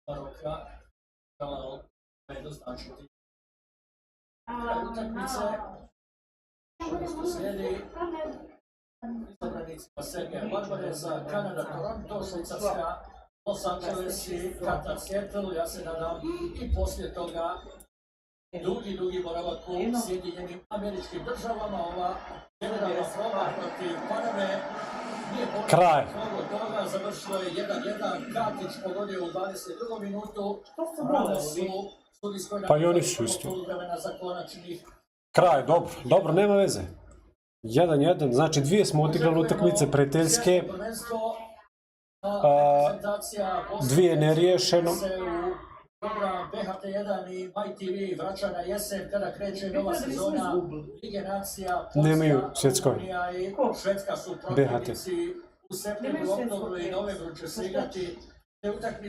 Maroka. Kao medo značiti. Kraj utakmice. Što slijedi. Izabranicima Sergeja Barbareza, Kanada, Toronto, Švajcarska, Los Angeles i Katar, Seattle. Ja se nadam i poslije toga dugi boravak u Sjedinjenim Američkim Državama. Ova generalna proba protiv Paname nije Kraj. mnogo toga. Završilo je 1-1. Katić pogodio u 22. minutu. Bravo su sudijskoj Pa i oni su isto. poluvremena za konačnih. Kraj, dobro, nema veze. 1-1, znači dvije smo odigrali utakmice prijateljske, dvije neriješeno. Program BHT1 i MyTV vraća na jesen kada kreće nova sezona Lige nacija. Nemaju svjetskoj. I Švedska su protivnici u septembru, oktobru i novembru će se igrati.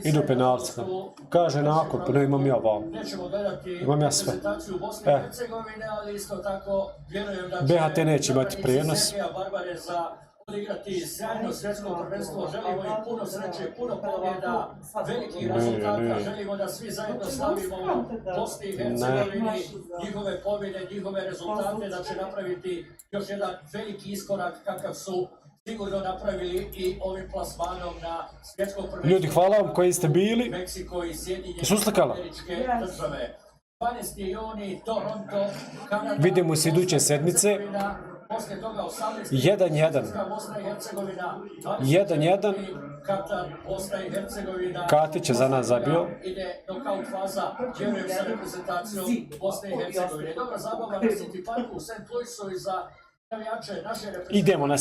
Idu penalca. Kaže nakon, pa ne imam ja vam. Nećemo gledati Imam ja sve. reprezentaciju Bosne i Hercegovine, ali isto tako vjerujem da će BHT neće imati prijenos. Sergeja Barbareza odigrati sjajno svjetsko prvenstvo. Želimo im puno sreće, puno pobjeda, velikih rezultata. Želimo da svi zajedno slavimo u Bosni i Hercegovini njihove pobjede, njihove rezultate, da će napraviti još jedan veliki iskorak kakav su sigurno napravili i ovim plasmanom na svjetsko prvenstvo. Ljudi, hvala vam koji ste bili. Meksiko i Sjedinjene Suslikala. Američke Države. 12. juni, Toronto, Kanada. Vidimo se iduće sedmice. Poslije toga 18. 1-1. Bosna i Hercegovina. 1-1. Katar, Bosna i Hercegovina. Katić je za nas zabio. Ide nokaut faza, vjerujem sa reprezentacijom Bosne i Hercegovine. Dobra zabava na City Parku u St. Louisu i za navijače naše reprezentacije. Idemo na